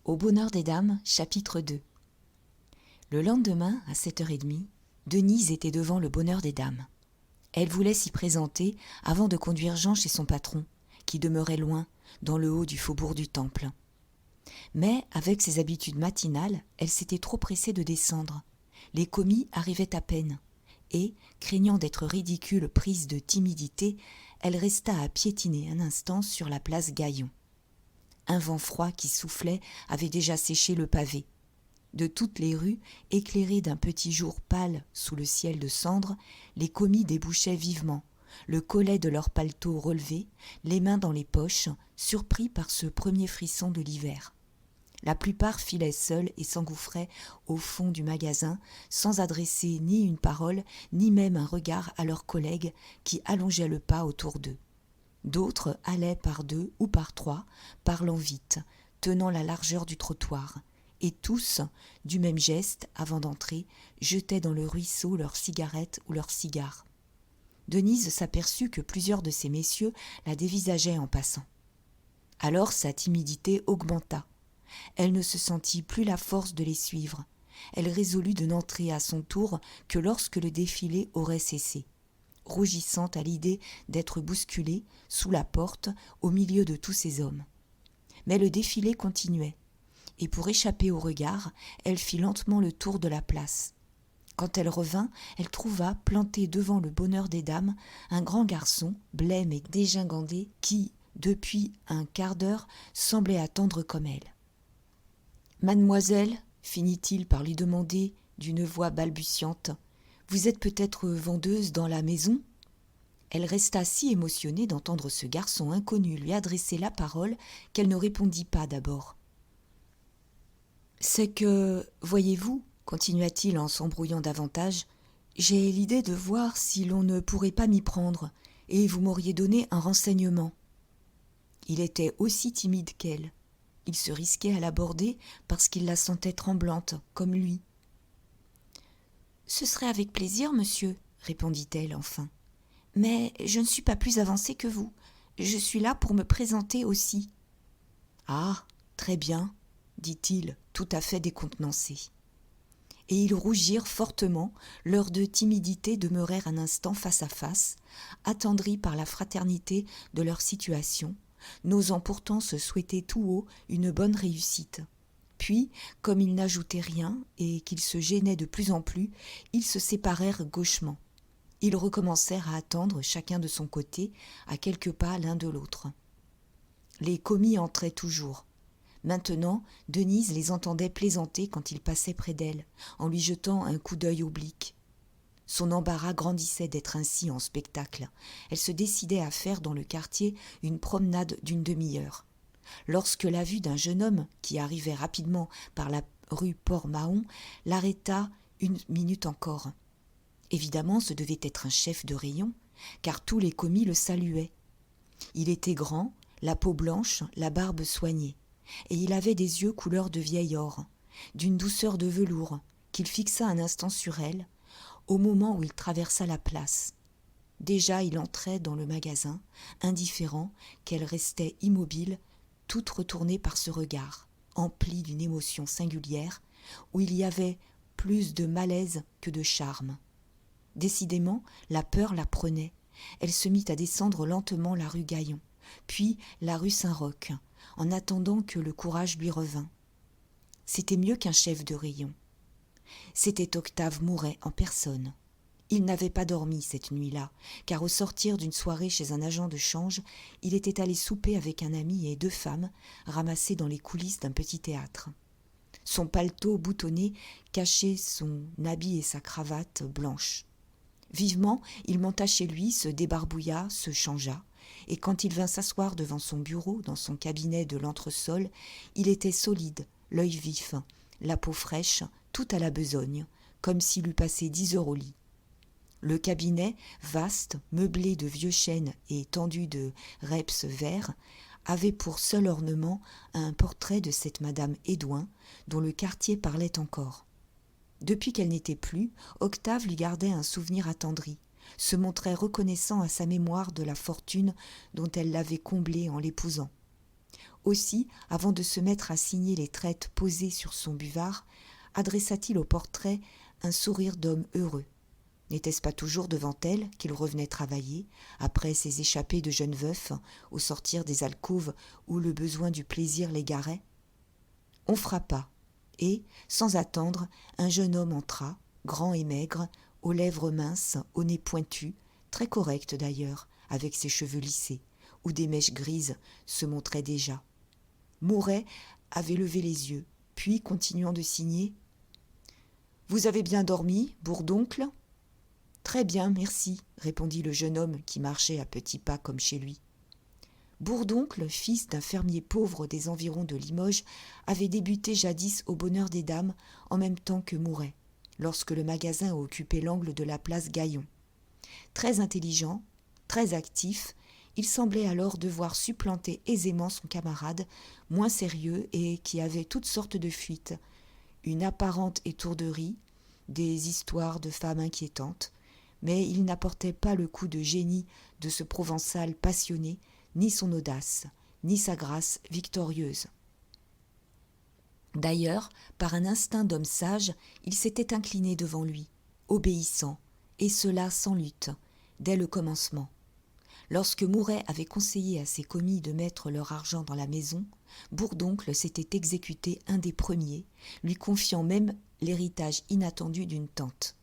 Au bonheur des dames, chapitre 2. Le lendemain, à 7h30, Denise était devant le bonheur des dames. Elle voulait s'y présenter avant de conduire Jean chez son patron, qui demeurait loin, dans le haut du faubourg du Temple. Mais, avec ses habitudes matinales, elle s'était trop pressée de descendre. Les commis arrivaient à peine, et, craignant d'être ridicule prise de timidité, elle resta à piétiner un instant sur la place Gaillon. Un vent froid qui soufflait avait déjà séché le pavé. De toutes les rues, éclairées d'un petit jour pâle sous le ciel de cendre, les commis débouchaient vivement, le collet de leur paletot relevé, les mains dans les poches, surpris par ce premier frisson de l'hiver. La plupart filaient seuls et s'engouffraient au fond du magasin, sans adresser ni une parole, ni même un regard à leurs collègues qui allongeaient le pas autour d'eux. D'autres allaient par deux ou par trois, parlant vite, tenant la largeur du trottoir, et tous, du même geste, avant d'entrer, jetaient dans le ruisseau leurs cigarettes ou leurs cigares. Denise s'aperçut que plusieurs de ces messieurs la dévisageaient en passant. Alors sa timidité augmenta. Elle ne se sentit plus la force de les suivre. Elle résolut de n'entrer à son tour que lorsque le défilé aurait cessé, rougissant à l'idée d'être bousculée sous la porte au milieu de tous ces hommes. Mais le défilé continuait, et pour échapper au regard, elle fit lentement le tour de la place. Quand elle revint, elle trouva, planté devant le bonheur des dames, un grand garçon, blême et dégingandé, qui, depuis un quart d'heure, semblait attendre comme elle. « Mademoiselle, finit-il par lui demander d'une voix balbutiante, vous êtes peut-être vendeuse dans la maison ?» Elle resta si émotionnée d'entendre ce garçon inconnu lui adresser la parole qu'elle ne répondit pas d'abord. « C'est que, voyez-vous, continua-t-il en s'embrouillant davantage, j'ai l'idée de voir si l'on ne pourrait pas m'y prendre, et vous m'auriez donné un renseignement. » Il était aussi timide qu'elle. Il se risquait à l'aborder parce qu'il la sentait tremblante, comme lui. « Ce serait avec plaisir, monsieur, répondit-elle enfin. Mais je ne suis pas plus avancée que vous. Je suis là pour me présenter aussi. »« Ah, très bien, dit-il, tout à fait décontenancé. » Et ils rougirent fortement, leurs deux timidités demeurèrent un instant face à face, attendris par la fraternité de leur situation, n'osant pourtant se souhaiter tout haut une bonne réussite. Puis, comme ils n'ajoutaient rien et qu'ils se gênaient de plus en plus, ils se séparèrent gauchement. Ils recommencèrent à attendre, chacun de son côté, à quelques pas l'un de l'autre. Les commis entraient toujours. Maintenant, Denise les entendait plaisanter quand ils passaient près d'elle, en lui jetant un coup d'œil oblique. Son embarras grandissait d'être ainsi en spectacle. Elle se décidait à faire dans le quartier une promenade d'une demi-heure. Lorsque la vue d'un jeune homme qui arrivait rapidement par la rue Port-Mahon l'arrêta une minute encore. Évidemment, ce devait être un chef de rayon, car tous les commis le saluaient. Il était grand, la peau blanche, la barbe soignée, et il avait des yeux couleur de vieil or, d'une douceur de velours, qu'il fixa un instant sur elle, au moment où il traversa la place. Déjà il entrait dans le magasin, indifférent qu'elle restait immobile, toute retournée par ce regard, empli d'une émotion singulière, où il y avait plus de malaise que de charme. Décidément, la peur la prenait. Elle se mit à descendre lentement la rue Gaillon, puis la rue Saint-Roch, en attendant que le courage lui revînt. C'était mieux qu'un chef de rayon. C'était Octave Mouret en personne. Il n'avait pas dormi cette nuit-là, car au sortir d'une soirée chez un agent de change, il était allé souper avec un ami et deux femmes, ramassées dans les coulisses d'un petit théâtre. Son paletot boutonné cachait son habit et sa cravate blanche. Vivement, il monta chez lui, se débarbouilla, se changea, et quand il vint s'asseoir devant son bureau, dans son cabinet de l'entresol, il était solide, l'œil vif, la peau fraîche, tout à la besogne, comme s'il eût passé 10 heures au lit. Le cabinet, vaste, meublé de vieux chênes et tendu de reps verts, avait pour seul ornement un portrait de cette madame Hédouin, dont le quartier parlait encore. Depuis qu'elle n'était plus, Octave lui gardait un souvenir attendri, se montrait reconnaissant à sa mémoire de la fortune dont elle l'avait comblé en l'épousant. Aussi, avant de se mettre à signer les traites posées sur son buvard, adressa-t-il au portrait un sourire d'homme heureux. N'était-ce pas toujours devant elle qu'il revenait travailler, après ses échappées de jeune veuf, au sortir des alcôves où le besoin du plaisir l'égarait? On frappa, et, sans attendre, un jeune homme entra, grand et maigre, aux lèvres minces, au nez pointu, très correct d'ailleurs, avec ses cheveux lissés, où des mèches grises se montraient déjà. Mouret avait levé les yeux, puis, continuant de signer, « Vous avez bien dormi, bourdoncle ?» « Très bien, merci, » répondit le jeune homme qui marchait à petits pas comme chez lui. Bourdoncle, fils d'un fermier pauvre des environs de Limoges, avait débuté jadis au Bonheur des Dames en même temps que Mouret, lorsque le magasin occupait l'angle de la place Gaillon. Très intelligent, très actif, il semblait alors devoir supplanter aisément son camarade, moins sérieux et qui avait toutes sortes de fuites, une apparente étourderie, des histoires de femmes inquiétantes, mais il n'apportait pas le coup de génie de ce Provençal passionné, ni son audace, ni sa grâce victorieuse. D'ailleurs, par un instinct d'homme sage, il s'était incliné devant lui, obéissant, et cela sans lutte, dès le commencement. Lorsque Mouret avait conseillé à ses commis de mettre leur argent dans la maison, Bourdoncle s'était exécuté un des premiers, lui confiant même l'héritage inattendu d'une tante.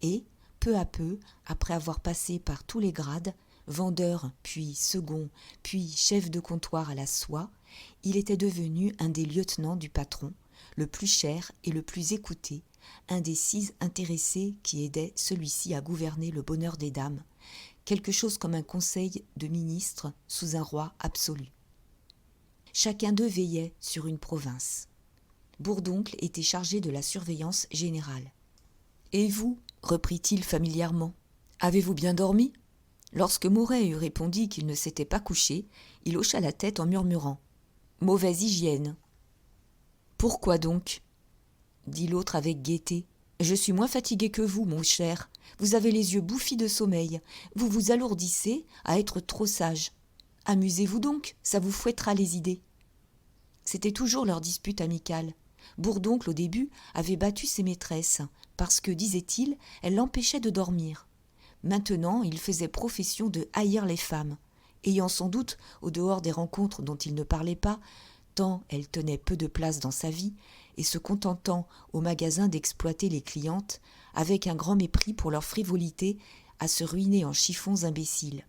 Et, peu à peu, après avoir passé par tous les grades, vendeur, puis second, puis chef de comptoir à la soie, il était devenu un des lieutenants du patron, le plus cher et le plus écouté, un des 6 intéressés qui aidaient celui-ci à gouverner le bonheur des dames, quelque chose comme un conseil de ministres sous un roi absolu. Chacun d'eux veillait sur une province. Bourdoncle était chargé de la surveillance générale. « Et vous, reprit-il familièrement, avez-vous bien dormi ?» Lorsque Mouret eut répondu qu'il ne s'était pas couché, il hocha la tête en murmurant « Mauvaise hygiène !»« Pourquoi donc ?» dit l'autre avec gaieté. « Je suis moins fatigué que vous, mon cher. Vous avez les yeux bouffis de sommeil. Vous vous alourdissez à être trop sage. Amusez-vous donc, ça vous fouettera les idées. » C'était toujours leur dispute amicale. Bourdoncle, au début, avait battu ses maîtresses, parce que, disait-il, elles l'empêchaient de dormir. Maintenant, il faisait profession de haïr les femmes, ayant sans doute, au dehors des rencontres dont il ne parlait pas, tant elles tenaient peu de place dans sa vie, et se contentant au magasin d'exploiter les clientes, avec un grand mépris pour leur frivolité à se ruiner en chiffons imbéciles.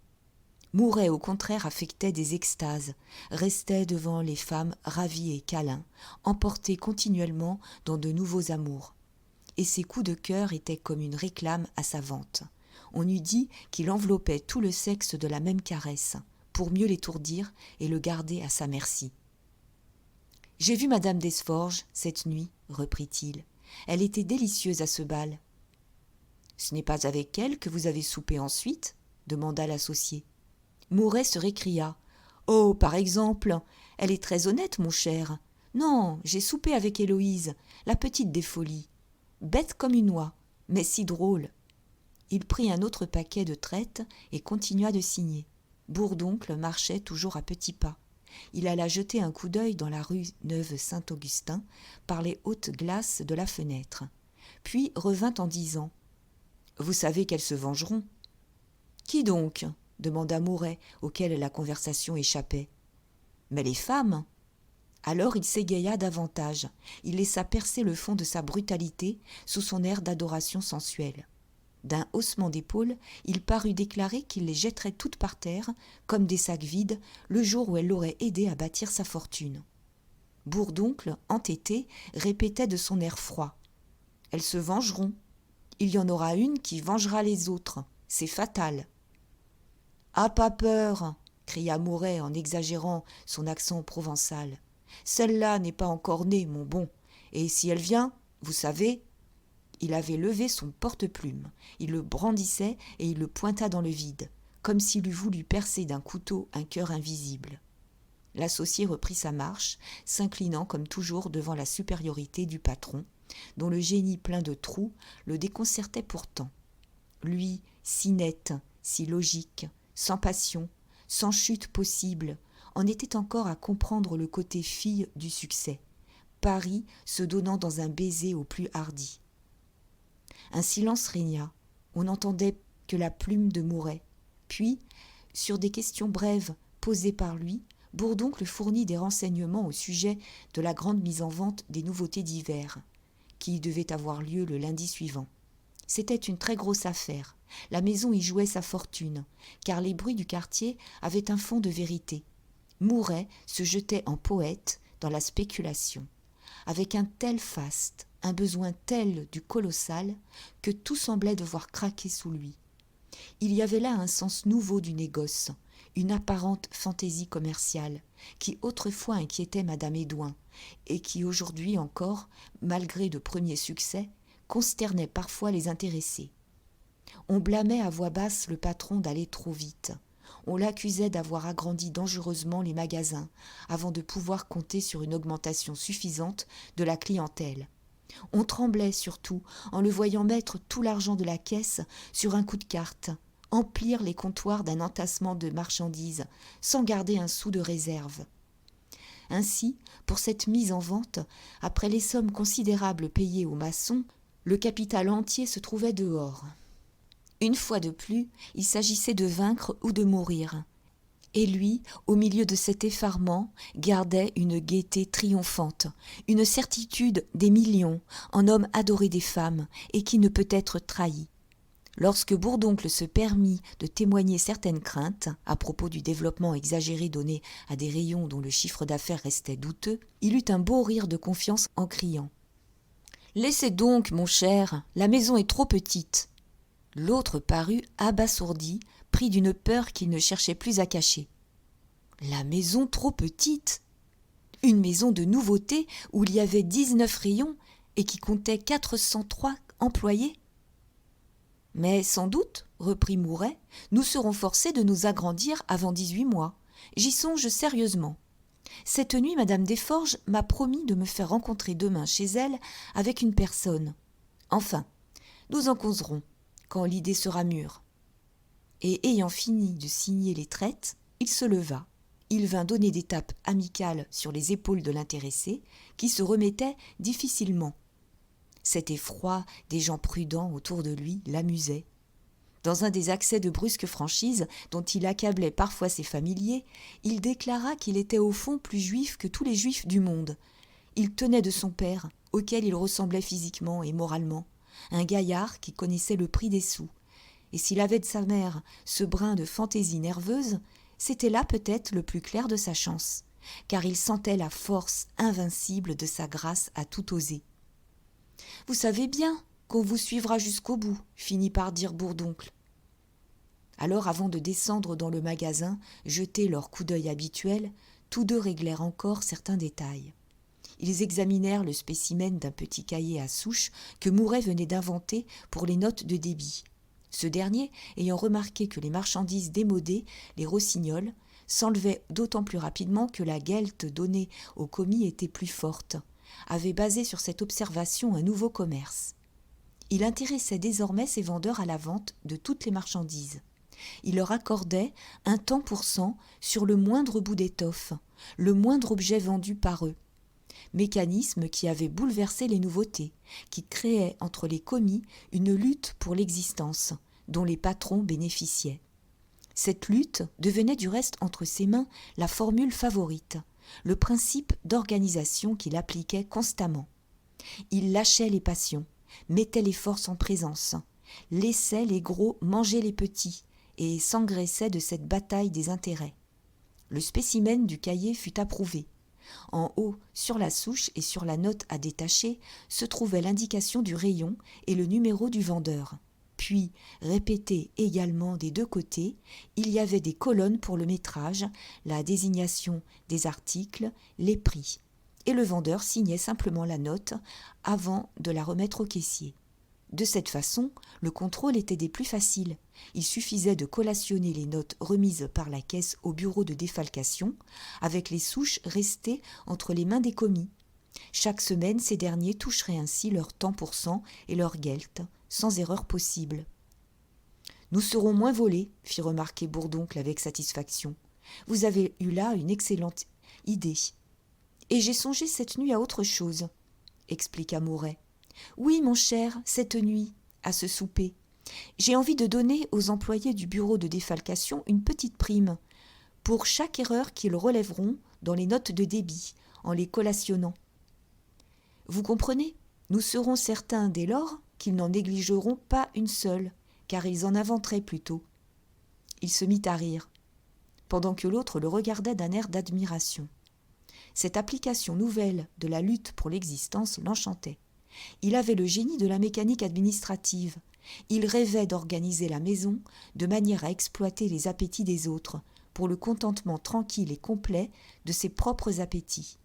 Mouret, au contraire, affectait des extases, restait devant les femmes ravi et câlin, emporté continuellement dans de nouveaux amours. Et ses coups de cœur étaient comme une réclame à sa vente. On eût dit qu'il enveloppait tout le sexe de la même caresse, pour mieux l'étourdir et le garder à sa merci. « J'ai vu madame Desforges cette nuit, reprit-il. Elle était délicieuse à ce bal. »« Ce n'est pas avec elle que vous avez soupé ensuite ?» demanda l'associé. Mouret se récria. « Oh, par exemple, elle est très honnête, mon cher. Non, j'ai soupé avec Héloïse, la petite des folies. Bête comme une oie, mais si drôle. » Il prit un autre paquet de traites et continua de signer. Bourdoncle marchait toujours à petits pas. Il alla jeter un coup d'œil dans la rue Neuve-Saint-Augustin par les hautes glaces de la fenêtre, puis revint en disant « Vous savez qu'elles se vengeront. »« Qui donc ?» demanda Mouret, auquel la conversation échappait. « Mais les femmes !» Alors il s'égaya davantage. Il laissa percer le fond de sa brutalité sous son air d'adoration sensuelle. D'un haussement d'épaules, il parut déclarer qu'il les jetterait toutes par terre, comme des sacs vides, le jour où elle l'aurait aidé à bâtir sa fortune. Bourdoncle, entêté, répétait de son air froid. « Elles se vengeront. Il y en aura une qui vengera les autres. C'est fatal. »« Ah, pas peur !» cria Mouret en exagérant son accent provençal. « Celle-là n'est pas encore née, mon bon. Et si elle vient, vous savez... » Il avait levé son porte-plume, il le brandissait et il le pointa dans le vide, comme s'il eût voulu percer d'un couteau un cœur invisible. L'associé reprit sa marche, s'inclinant comme toujours devant la supériorité du patron, dont le génie plein de trous le déconcertait pourtant. Lui, si net, si logique, sans passion, sans chute possible, en était encore à comprendre le côté fille du succès, Paris se donnant dans un baiser au plus hardi. Un silence régna, on n'entendait que la plume de Mouret. Puis, sur des questions brèves posées par lui, Bourdoncle fournit des renseignements au sujet de la grande mise en vente des nouveautés d'hiver, qui devait avoir lieu le lundi suivant. C'était une très grosse affaire. La maison y jouait sa fortune, car les bruits du quartier avaient un fond de vérité. Mouret se jetait en poète dans la spéculation, avec un tel faste, un besoin tel du colossal, que tout semblait devoir craquer sous lui. Il y avait là un sens nouveau du négoce, une apparente fantaisie commerciale, qui autrefois inquiétait madame Édouin, et qui aujourd'hui encore, malgré de premiers succès, consternait parfois les intéressés. On blâmait à voix basse le patron d'aller trop vite. On l'accusait d'avoir agrandi dangereusement les magasins avant de pouvoir compter sur une augmentation suffisante de la clientèle. On tremblait surtout en le voyant mettre tout l'argent de la caisse sur un coup de carte, emplir les comptoirs d'un entassement de marchandises sans garder un sou de réserve. Ainsi, pour cette mise en vente, après les sommes considérables payées aux maçons, le capital entier se trouvait dehors. Une fois de plus, il s'agissait de vaincre ou de mourir. Et lui, au milieu de cet effarement, gardait une gaieté triomphante, une certitude des millions, en homme adoré des femmes et qui ne peut être trahi. Lorsque Bourdoncle se permit de témoigner certaines craintes à propos du développement exagéré donné à des rayons dont le chiffre d'affaires restait douteux, il eut un beau rire de confiance en criant « Laissez donc, mon cher, la maison est trop petite !» L'autre parut abasourdi, pris d'une peur qu'il ne cherchait plus à cacher. La maison trop petite ? Une maison de nouveautés où il y avait 19 rayons et qui comptait 403 employés ? Mais sans doute, reprit Mouret, nous serons forcés de nous agrandir avant 18 mois. J'y songe sérieusement. Cette nuit, madame Desforges m'a promis de me faire rencontrer demain chez elle avec une personne. Enfin, nous en causerons quand l'idée sera mûre. Et ayant fini de signer les traites, il se leva. Il vint donner des tapes amicales sur les épaules de l'intéressé, qui se remettait difficilement. Cet effroi des gens prudents autour de lui l'amusait. Dans un des accès de brusque franchise dont il accablait parfois ses familiers, il déclara qu'il était au fond plus juif que tous les juifs du monde. Il tenait de son père, auquel il ressemblait physiquement et moralement, un gaillard qui connaissait le prix des sous. Et s'il avait de sa mère ce brin de fantaisie nerveuse, c'était là peut-être le plus clair de sa chance, car il sentait la force invincible de sa grâce à tout oser. « Vous savez bien qu'on vous suivra jusqu'au bout », finit par dire Bourdoncle. Alors, avant de descendre dans le magasin, jeter leur coup d'œil habituel, tous deux réglèrent encore certains détails. Ils examinèrent le spécimen d'un petit cahier à souche que Mouret venait d'inventer pour les notes de débit. Ce dernier, ayant remarqué que les marchandises démodées, les rossignols, s'enlevaient d'autant plus rapidement que la gelte donnée aux commis était plus forte, avait basé sur cette observation un nouveau commerce. Il intéressait désormais ses vendeurs à la vente de toutes les marchandises. Il leur accordait un tant pour cent sur le moindre bout d'étoffe, le moindre objet vendu par eux. Mécanisme qui avait bouleversé les nouveautés, qui créait entre les commis une lutte pour l'existence, dont les patrons bénéficiaient. Cette lutte devenait du reste entre ses mains la formule favorite, le principe d'organisation qu'il appliquait constamment. Il lâchait les passions, mettait les forces en présence, laissait les gros manger les petits et s'engraissait de cette bataille des intérêts. Le spécimen du cahier fut approuvé. En haut, sur la souche et sur la note à détacher, se trouvait l'indication du rayon et le numéro du vendeur. Puis, répété également des deux côtés, il y avait des colonnes pour le métrage, la désignation des articles, les prix. Et le vendeur signait simplement la note avant de la remettre au caissier. De cette façon, le contrôle était des plus faciles. Il suffisait de collationner les notes remises par la caisse au bureau de défalcation, avec les souches restées entre les mains des commis. Chaque semaine, ces derniers toucheraient ainsi leur tant pour cent et leur gelte, sans erreur possible. « Nous serons moins volés », fit remarquer Bourdoncle avec satisfaction. Vous avez eu là une excellente idée. Et j'ai songé cette nuit à autre chose, expliqua Mouret. Oui, mon cher, cette nuit, à ce souper. J'ai envie de donner aux employés du bureau de défalcation une petite prime pour chaque erreur qu'ils relèveront dans les notes de débit en les collationnant. Vous comprenez ? Nous serons certains dès lors qu'ils n'en négligeront pas une seule, car ils en inventeraient plutôt. Il se mit à rire, pendant que l'autre le regardait d'un air d'admiration. Cette application nouvelle de la lutte pour l'existence l'enchantait. Il avait le génie de la mécanique administrative. Il rêvait d'organiser la maison de manière à exploiter les appétits des autres, pour le contentement tranquille et complet de ses propres appétits.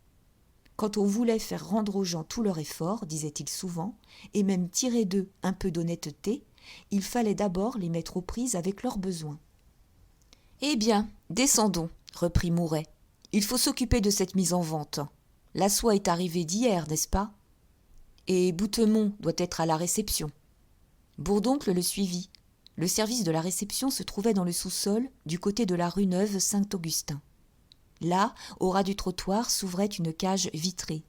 Quand on voulait faire rendre aux gens tout leur effort, disait-il souvent, et même tirer d'eux un peu d'honnêteté, il fallait d'abord les mettre aux prises avec leurs besoins. « Eh bien, descendons, » reprit Mouret. « Il faut s'occuper de cette mise en vente. La soie est arrivée d'hier, n'est-ce pas ? Et Boutemont doit être à la réception. » Bourdoncle le suivit. Le service de la réception se trouvait dans le sous-sol, du côté de la rue Neuve Saint-Augustin. Là, au ras du trottoir, s'ouvrait une cage vitrée,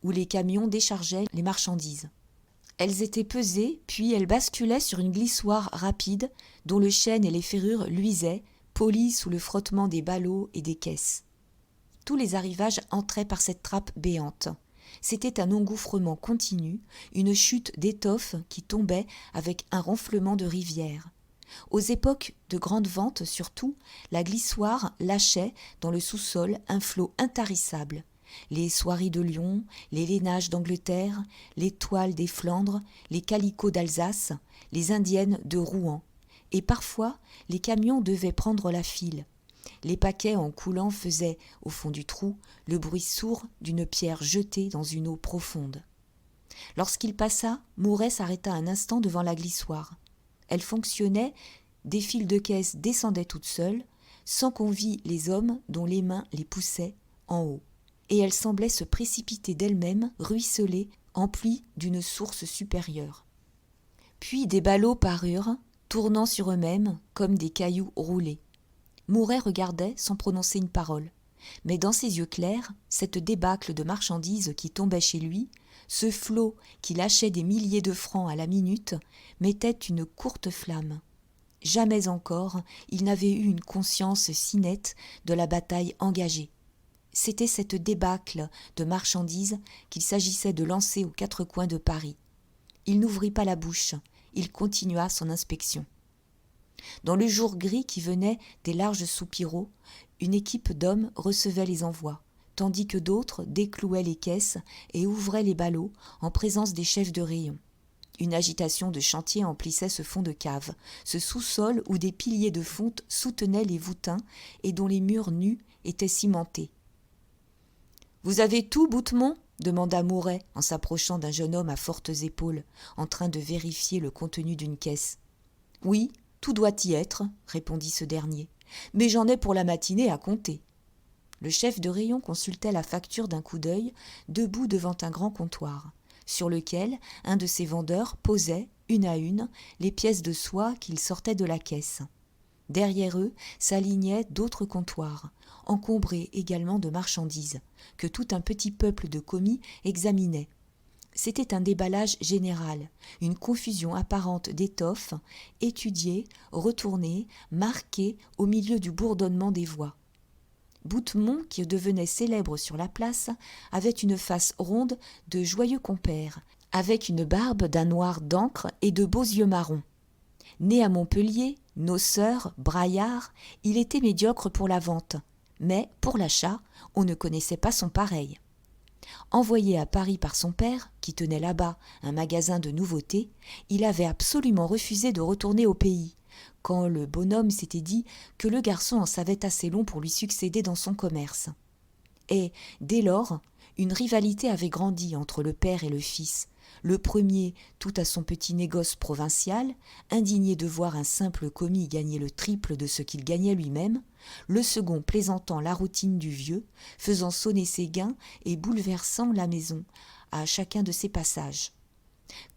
où les camions déchargeaient les marchandises. Elles étaient pesées, puis elles basculaient sur une glissoire rapide, dont le chêne et les ferrures luisaient, polies sous le frottement des ballots et des caisses. Tous les arrivages entraient par cette trappe béante. C'était un engouffrement continu, une chute d'étoffe qui tombait avec un ronflement de rivière. Aux époques de grandes ventes surtout, la glissoire lâchait dans le sous-sol un flot intarissable. Les soieries de Lyon, les lainages d'Angleterre, les toiles des Flandres, les calicots d'Alsace, les indiennes de Rouen. Et parfois, les camions devaient prendre la file. Les paquets en coulant faisaient, au fond du trou, le bruit sourd d'une pierre jetée dans une eau profonde. Lorsqu'il passa, Mouret s'arrêta un instant devant la glissoire. Elle fonctionnait, des fils de caisse descendaient toutes seules, sans qu'on vît les hommes dont les mains les poussaient en haut. Et elle semblait se précipiter d'elle-même, ruisseler, emplie d'une source supérieure. Puis des ballots parurent, tournant sur eux-mêmes comme des cailloux roulés. Mouret regardait sans prononcer une parole. Mais dans ses yeux clairs, cette débâcle de marchandises qui tombait chez lui, ce flot qui lâchait des milliers de francs à la minute, mettait une courte flamme. Jamais encore il n'avait eu une conscience si nette de la bataille engagée. C'était cette débâcle de marchandises qu'il s'agissait de lancer aux quatre coins de Paris. Il n'ouvrit pas la bouche, il continua son inspection. Dans le jour gris qui venait des larges soupiraux, une équipe d'hommes recevait les envois, tandis que d'autres déclouaient les caisses et ouvraient les ballots en présence des chefs de rayon. Une agitation de chantier emplissait ce fond de cave, ce sous-sol où des piliers de fonte soutenaient les voûtins et dont les murs nus étaient cimentés. « Vous avez tout, Boutemont ?» demanda Mouret en s'approchant d'un jeune homme à fortes épaules, en train de vérifier le contenu d'une caisse. « Oui, tout doit y être, » répondit ce dernier, « mais j'en ai pour la matinée à compter. » Le chef de rayon consultait la facture d'un coup d'œil, debout devant un grand comptoir, sur lequel un de ses vendeurs posait, une à une, les pièces de soie qu'il sortait de la caisse. Derrière eux s'alignaient d'autres comptoirs, encombrés également de marchandises, que tout un petit peuple de commis examinait. C'était un déballage général, une confusion apparente d'étoffes, étudiée, retournée, marquée au milieu du bourdonnement des voix. Boutemont, qui devenait célèbre sur la place, avait une face ronde de joyeux compère, avec une barbe d'un noir d'encre et de beaux yeux marrons. Né à Montpellier, noceur, braillard, il était médiocre pour la vente, mais pour l'achat, on ne connaissait pas son pareil. Envoyé à Paris par son père, qui tenait là-bas un magasin de nouveautés, il avait absolument refusé de retourner au pays, quand le bonhomme s'était dit que le garçon en savait assez long pour lui succéder dans son commerce. Et, dès lors, une rivalité avait grandi entre le père et le fils, le premier tout à son petit négoce provincial, indigné de voir un simple commis gagner le triple de ce qu'il gagnait lui-même, le second plaisantant la routine du vieux, faisant sonner ses gains et bouleversant la maison à chacun de ses passages.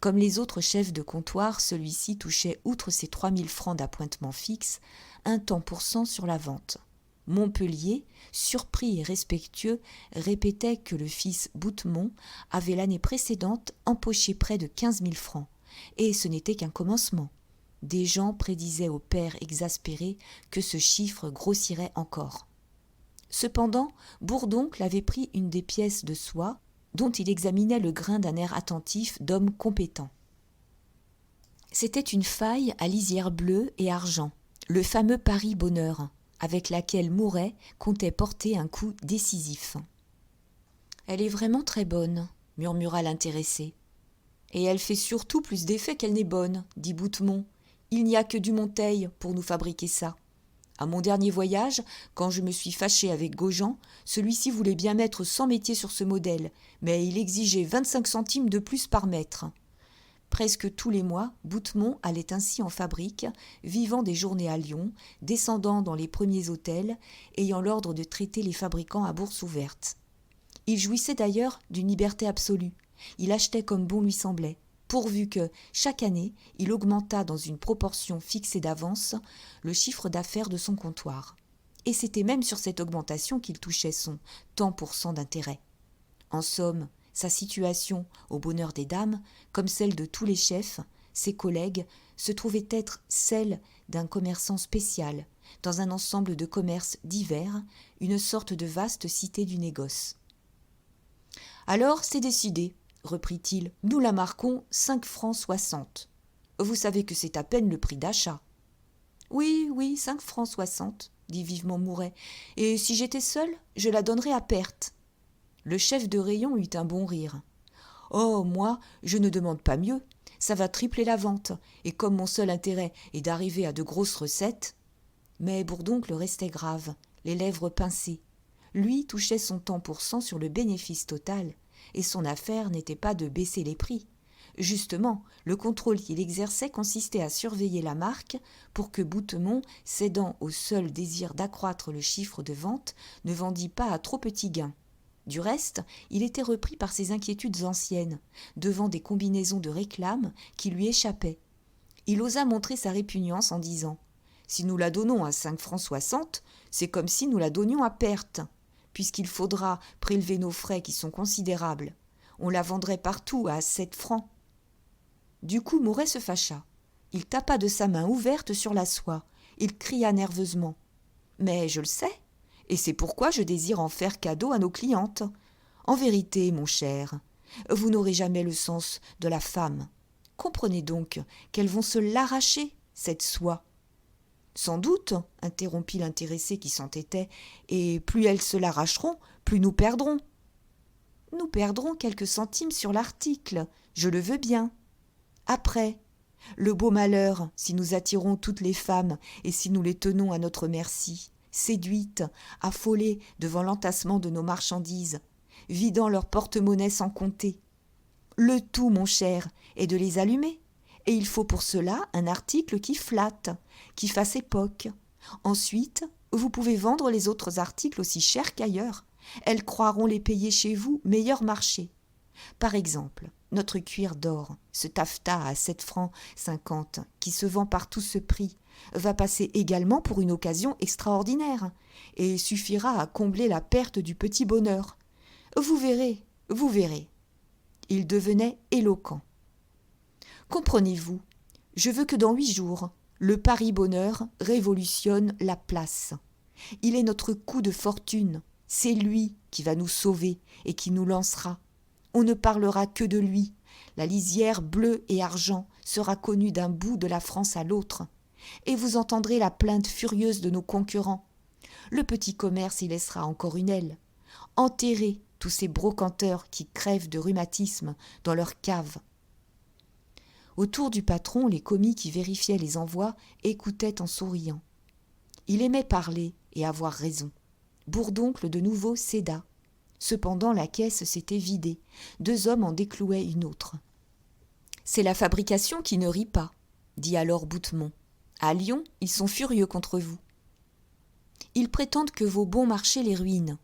Comme les autres chefs de comptoir, celui-ci touchait, outre ses 3 000 francs d'appointement fixe, un tant pour cent sur la vente. Montpellier, surpris et respectueux, répétait que le fils Boutemont avait l'année précédente empoché près de 15 000 francs, et ce n'était qu'un commencement. Des gens prédisaient au père exaspéré que ce chiffre grossirait encore. Cependant, Bourdoncle avait pris une des pièces de soie dont il examinait le grain d'un air attentif d'homme compétent. C'était une faille à lisière bleue et argent, le fameux Paris Bonheur, avec laquelle Mouret comptait porter un coup décisif. « Elle est vraiment très bonne, » murmura l'intéressé. « Et elle fait surtout plus d'effet qu'elle n'est bonne, » dit Boutemont. « Il n'y a que du Monteil pour nous fabriquer ça. À mon dernier voyage, quand je me suis fâché avec Gaujean, celui-ci voulait bien mettre 100 métiers sur ce modèle, mais il exigeait 25 centimes de plus par mètre. » Presque tous les mois, Boutemont allait ainsi en fabrique, vivant des journées à Lyon, descendant dans les premiers hôtels, ayant l'ordre de traiter les fabricants à bourse ouverte. Il jouissait d'ailleurs d'une liberté absolue. Il achetait comme bon lui semblait, pourvu que, chaque année, il augmentât dans une proportion fixée d'avance le chiffre d'affaires de son comptoir. Et c'était même sur cette augmentation qu'il touchait son tant pour cent d'intérêt. En somme, sa situation, au bonheur des dames, comme celle de tous les chefs, ses collègues, se trouvait être celle d'un commerçant spécial, dans un ensemble de commerces divers, une sorte de vaste cité du négoce. « Alors, c'est décidé, » reprit-il, « nous la marquons 5 francs 60. Vous savez que c'est à peine le prix d'achat. »« Oui, 5 francs 60, » dit vivement Mouret, « et si j'étais seul, je la donnerais à perte. » Le chef de rayon eut un bon rire. « Oh, moi, je ne demande pas mieux. Ça va tripler la vente, et comme mon seul intérêt est d'arriver à de grosses recettes... » Mais Bourdoncle restait grave, les lèvres pincées. Lui touchait son tant pour cent sur le bénéfice total, et son affaire n'était pas de baisser les prix. Justement, le contrôle qu'il exerçait consistait à surveiller la marque pour que Boutemont, cédant au seul désir d'accroître le chiffre de vente, ne vendît pas à trop petit gain. Du reste, il était repris par ses inquiétudes anciennes, devant des combinaisons de réclames qui lui échappaient. Il osa montrer sa répugnance en disant « Si nous la donnons à 5 francs 60, c'est comme si nous la donnions à perte, puisqu'il faudra prélever nos frais qui sont considérables. On la vendrait partout à 7 francs. » Du coup, Mouret se fâcha. Il tapa de sa main ouverte sur la soie. Il cria nerveusement « Mais je le sais, et c'est pourquoi je désire en faire cadeau à nos clientes. En vérité, mon cher, vous n'aurez jamais le sens de la femme. Comprenez donc qu'elles vont se l'arracher, cette soie. » « Sans doute, » interrompit l'intéressé qui s'entêtait, « et plus elles se l'arracheront, plus nous perdrons. »« Nous perdrons quelques centimes sur l'article, je le veux bien. Après, le beau malheur, si nous attirons toutes les femmes et si nous les tenons à notre merci, séduites, affolées devant l'entassement de nos marchandises, vidant leur porte-monnaie sans compter. Le tout, mon cher, est de les allumer. Et il faut pour cela un article qui flatte, qui fasse époque. Ensuite, vous pouvez vendre les autres articles aussi chers qu'ailleurs. Elles croiront les payer chez vous meilleur marché. Par exemple, notre cuir d'or, ce taffetas à 7 francs 50, qui se vend par tout ce prix, va passer également pour une occasion extraordinaire et suffira à combler la perte du petit bonheur. Vous verrez. Il devenait éloquent. Comprenez-vous, je veux que dans 8 jours, le Paris Bonheur révolutionne la place. Il est notre coup de fortune, c'est lui qui va nous sauver et qui nous lancera. On ne parlera que de lui. La lisière bleue et argent sera connue d'un bout de la France à l'autre. Et vous entendrez la plainte furieuse de nos concurrents. Le petit commerce y laissera encore une aile. Enterrez tous ces brocanteurs qui crèvent de rhumatisme dans leur cave. Autour du patron, les commis qui vérifiaient les envois écoutaient en souriant. Il aimait parler et avoir raison. Bourdoncle de nouveau céda. Cependant, la caisse s'était vidée. 2 hommes en déclouaient une autre. « C'est la fabrication qui ne rit pas, » dit alors Boutemont. « À Lyon, ils sont furieux contre vous. Ils prétendent que vos bons marchés les ruinent.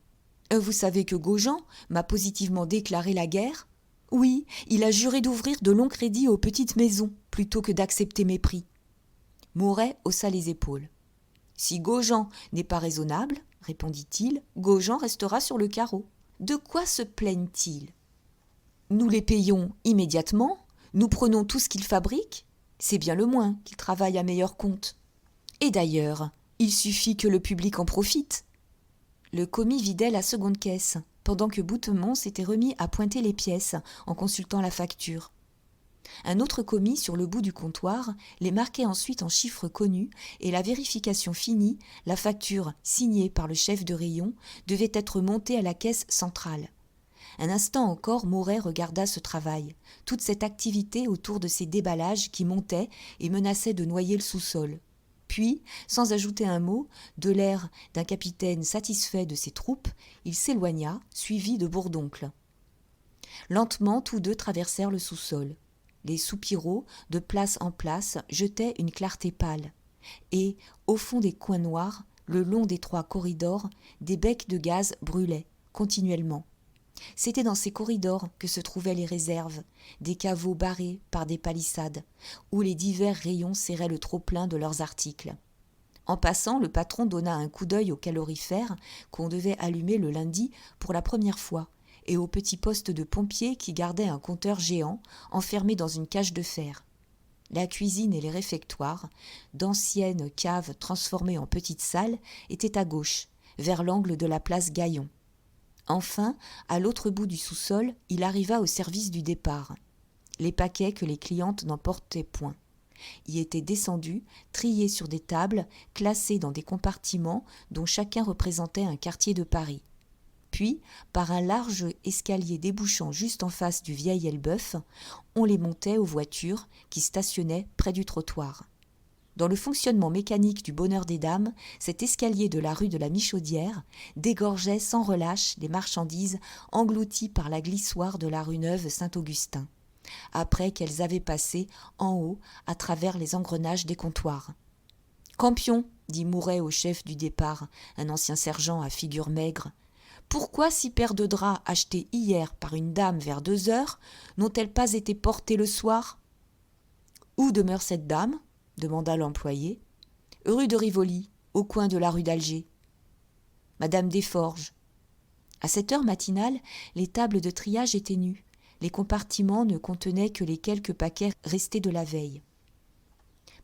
Vous savez que Gaujean m'a positivement déclaré la guerre ? Oui, il a juré d'ouvrir de longs crédits aux petites maisons plutôt que d'accepter mes prix. » Mouret haussa les épaules. « Si Gaujean n'est pas raisonnable, répondit-il, Gaujean restera sur le carreau. De quoi se plaignent-ils? Nous les payons immédiatement, nous prenons tout ce qu'ils fabriquent, c'est bien le moins qu'ils travaillent à meilleur compte. Et d'ailleurs, il suffit que le public en profite. Le commis vidait la seconde caisse, pendant que Boutemont s'était remis à pointer les pièces en consultant la facture. Un autre commis sur le bout du comptoir les marquait ensuite en chiffres connus et la vérification finie, la facture signée par le chef de rayon devait être montée à la caisse centrale. Un instant encore, Mouret regarda ce travail, toute cette activité autour de ces déballages qui montaient et menaçaient de noyer le sous-sol. Puis, sans ajouter un mot, de l'air d'un capitaine satisfait de ses troupes, il s'éloigna, suivi de Bourdoncle. Lentement, tous deux traversèrent le sous-sol. Les soupiraux, de place en place, jetaient une clarté pâle. Et, au fond des coins noirs, le long d'étroits corridors, des becs de gaz brûlaient, continuellement. C'était dans ces corridors que se trouvaient les réserves, des caveaux barrés par des palissades, où les divers rayons serraient le trop-plein de leurs articles. En passant, le patron donna un coup d'œil au calorifère qu'on devait allumer le lundi pour la première fois, et au petit poste de pompier qui gardait un compteur géant enfermé dans une cage de fer. La cuisine et les réfectoires, d'anciennes caves transformées en petites salles, étaient à gauche, vers l'angle de la place Gaillon. Enfin, à l'autre bout du sous-sol, il arriva au service du départ. Les paquets que les clientes n'emportaient point y étaient descendus, triés sur des tables, classés dans des compartiments dont chacun représentait un quartier de Paris. Puis, par un large escalier débouchant juste en face du vieil Elbeuf, on les montait aux voitures qui stationnaient près du trottoir. Dans le fonctionnement mécanique du bonheur des dames, cet escalier de la rue de la Michaudière dégorgeait sans relâche les marchandises englouties par la glissoire de la rue Neuve-Saint-Augustin, après qu'elles avaient passé en haut à travers les engrenages des comptoirs. « Campion, dit Mouret au chef du départ, un ancien sergent à figure maigre, pourquoi 6 paires de draps achetés hier par une dame vers 2 heures n'ont-elles pas été portées le soir ?»« Où demeure cette dame ?» demanda l'employé. « Rue de Rivoli, au coin de la rue d'Alger. »« Madame Desforges. » À cette heure matinale, les tables de triage étaient nues. Les compartiments ne contenaient que les quelques paquets restés de la veille.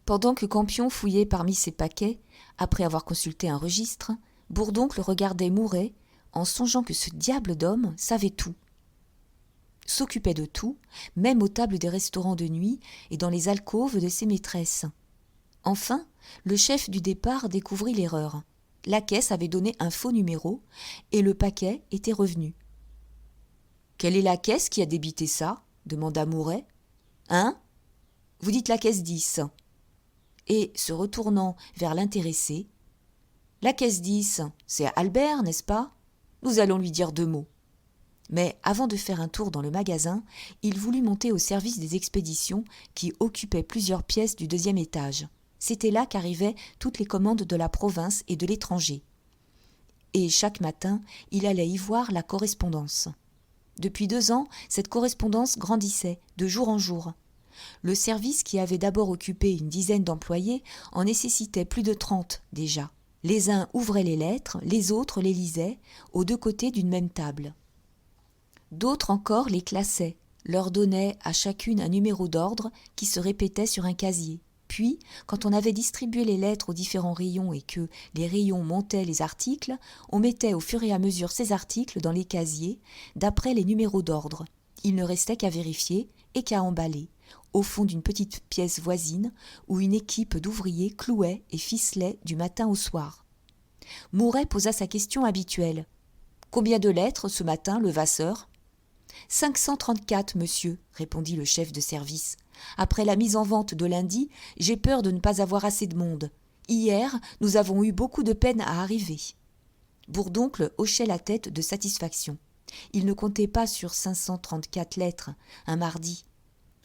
Pendant que Campion fouillait parmi ces paquets, après avoir consulté un registre, Bourdoncle regardait Mouret en songeant que ce diable d'homme savait tout. S'occupait de tout, même aux tables des restaurants de nuit et dans les alcôves de ses maîtresses. Enfin, le chef du départ découvrit l'erreur. La caisse avait donné un faux numéro et le paquet était revenu. « Quelle est la caisse qui a débité ça ?» demanda Mouret. « Hein ? Vous dites la caisse 10. » Et, se retournant vers l'intéressé, « La caisse 10, c'est Albert, n'est-ce pas ? Nous allons lui dire 2 mots. » Mais avant de faire un tour dans le magasin, il voulut monter au service des expéditions qui occupait plusieurs pièces du 2e étage. C'était là qu'arrivaient toutes les commandes de la province et de l'étranger. Et chaque matin, il allait y voir la correspondance. Depuis 2 ans, cette correspondance grandissait, de jour en jour. Le service, qui avait d'abord occupé une dizaine d'employés, en nécessitait plus de 30 déjà. Les uns ouvraient les lettres, les autres les lisaient, aux 2 côtés d'une même table. D'autres encore les classaient, leur donnaient à chacune un numéro d'ordre qui se répétait sur un casier. Puis, quand on avait distribué les lettres aux différents rayons et que les rayons montaient les articles, on mettait au fur et à mesure ces articles dans les casiers, d'après les numéros d'ordre. Il ne restait qu'à vérifier et qu'à emballer, au fond d'une petite pièce voisine où une équipe d'ouvriers clouait et ficelait du matin au soir. Mouret posa sa question habituelle. « Combien de lettres ce matin, Levasseur ?»« 534, monsieur, répondit le chef de service. Après la mise en vente de lundi, j'ai peur de ne pas avoir assez de monde. Hier, nous avons eu beaucoup de peine à arriver. » Bourdoncle hochait la tête de satisfaction. Il ne comptait pas sur 534 lettres, un mardi.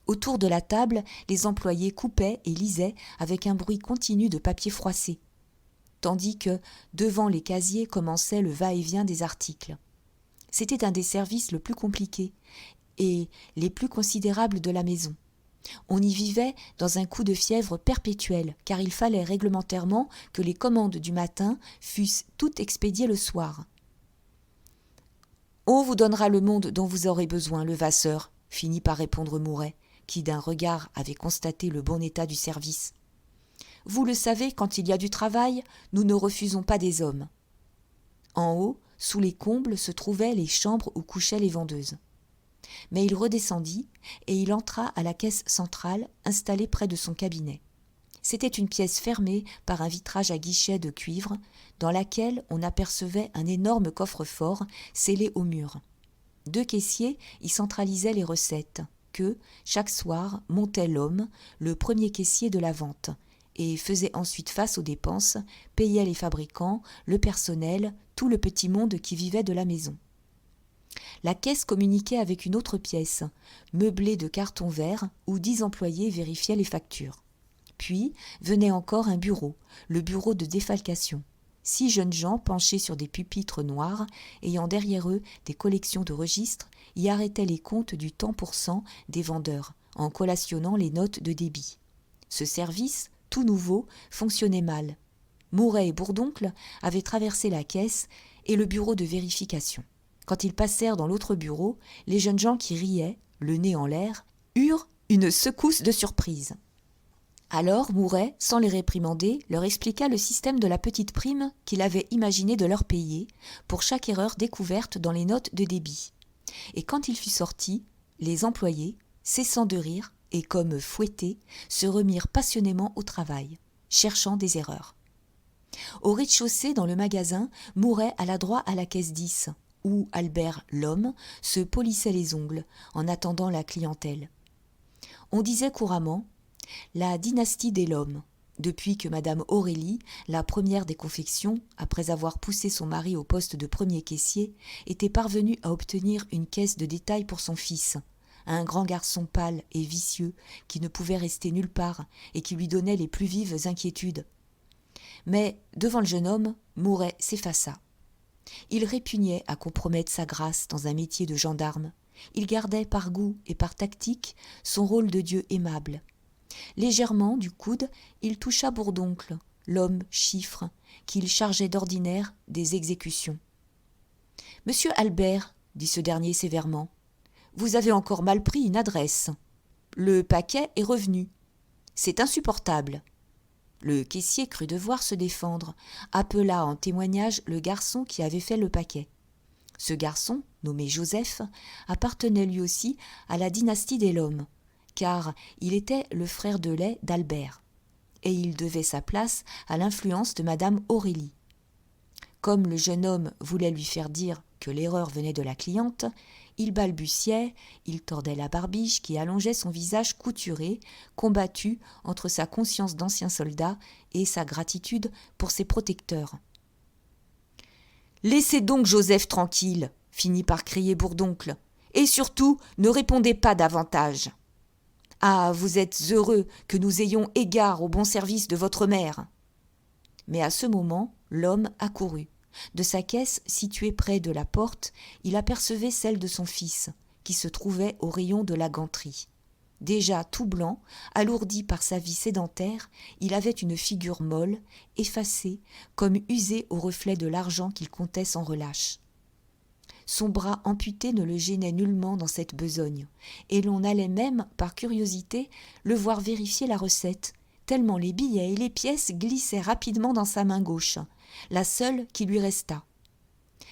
Autour de la table, les employés coupaient et lisaient avec un bruit continu de papier froissé, tandis que, devant les casiers, commençait le va-et-vient des articles. C'était un des services le plus compliqués et les plus considérables de la maison. On y vivait dans un coup de fièvre perpétuel, car il fallait réglementairement que les commandes du matin fussent toutes expédiées le soir. « On vous donnera le monde dont vous aurez besoin, Levasseur », finit par répondre Mouret, qui d'un regard avait constaté le bon état du service. « Vous le savez, quand il y a du travail, nous ne refusons pas des hommes. » En haut, sous les combles, se trouvaient les chambres où couchaient les vendeuses. Mais il redescendit et il entra à la caisse centrale installée près de son cabinet. C'était une pièce fermée par un vitrage à guichet de cuivre dans laquelle on apercevait un énorme coffre-fort scellé au mur. 2 caissiers y centralisaient les recettes que, chaque soir, montait l'homme, le premier caissier de la vente, et faisait ensuite face aux dépenses, payait les fabricants, le personnel, tout le petit monde qui vivait de la maison. La caisse communiquait avec une autre pièce, meublée de cartons verts, où 10 employés vérifiaient les factures. Puis venait encore un bureau, le bureau de défalcation. 6 jeunes gens penchés sur des pupitres noirs, ayant derrière eux des collections de registres, y arrêtaient les comptes du temps pour cent des vendeurs, en collationnant les notes de débit. Ce service, tout nouveau, fonctionnait mal. Mouret et Bourdoncle avaient traversé la caisse et le bureau de vérification. Quand ils passèrent dans l'autre bureau, les jeunes gens qui riaient, le nez en l'air, eurent une secousse de surprise. Alors Mouret, sans les réprimander, leur expliqua le système de la petite prime qu'il avait imaginé de leur payer pour chaque erreur découverte dans les notes de débit. Et quand il fut sorti, les employés, cessant de rire et comme fouettés, se remirent passionnément au travail, cherchant des erreurs. Au rez-de-chaussée, dans le magasin, Mouret alla droit à la caisse 10, où Albert l'homme se polissait les ongles en attendant la clientèle. On disait couramment « la dynastie des Lhomme », depuis que Madame Aurélie, la première des confections, après avoir poussé son mari au poste de premier caissier, était parvenue à obtenir une caisse de détail pour son fils, un grand garçon pâle et vicieux qui ne pouvait rester nulle part et qui lui donnait les plus vives inquiétudes. Mais, devant le jeune homme, Mouret s'effaça. Il répugnait à compromettre sa grâce dans un métier de gendarme. Il gardait par goût et par tactique son rôle de dieu aimable. Légèrement, du coude, il toucha Bourdoncle, l'homme chiffre, qu'il chargeait d'ordinaire des exécutions. « Monsieur Albert, dit ce dernier sévèrement, vous avez encore mal pris une adresse. Le paquet est revenu. C'est insupportable. » Le caissier crut devoir se défendre, appela en témoignage le garçon qui avait fait le paquet. Ce garçon, nommé Joseph, appartenait lui aussi à la dynastie des Lhomme, car il était le frère de lait d'Albert, et il devait sa place à l'influence de Madame Aurélie. Comme le jeune homme voulait lui faire dire que l'erreur venait de la cliente, il balbutiait, il tordait la barbiche qui allongeait son visage couturé, combattu entre sa conscience d'ancien soldat et sa gratitude pour ses protecteurs. « Laissez donc Joseph tranquille !» finit par crier Bourdoncle. « Et surtout, ne répondez pas davantage. Ah, vous êtes heureux que nous ayons égard au bon service de votre mère !» Mais à ce moment, l'homme accourut. De sa caisse, située près de la porte, il apercevait celle de son fils, qui se trouvait au rayon de la ganterie. Déjà tout blanc, alourdi par sa vie sédentaire, il avait une figure molle, effacée, comme usée au reflet de l'argent qu'il comptait sans relâche. Son bras amputé ne le gênait nullement dans cette besogne, et l'on allait même, par curiosité, le voir vérifier la recette, tellement les billets et les pièces glissaient rapidement dans sa main gauche, la seule qui lui restât.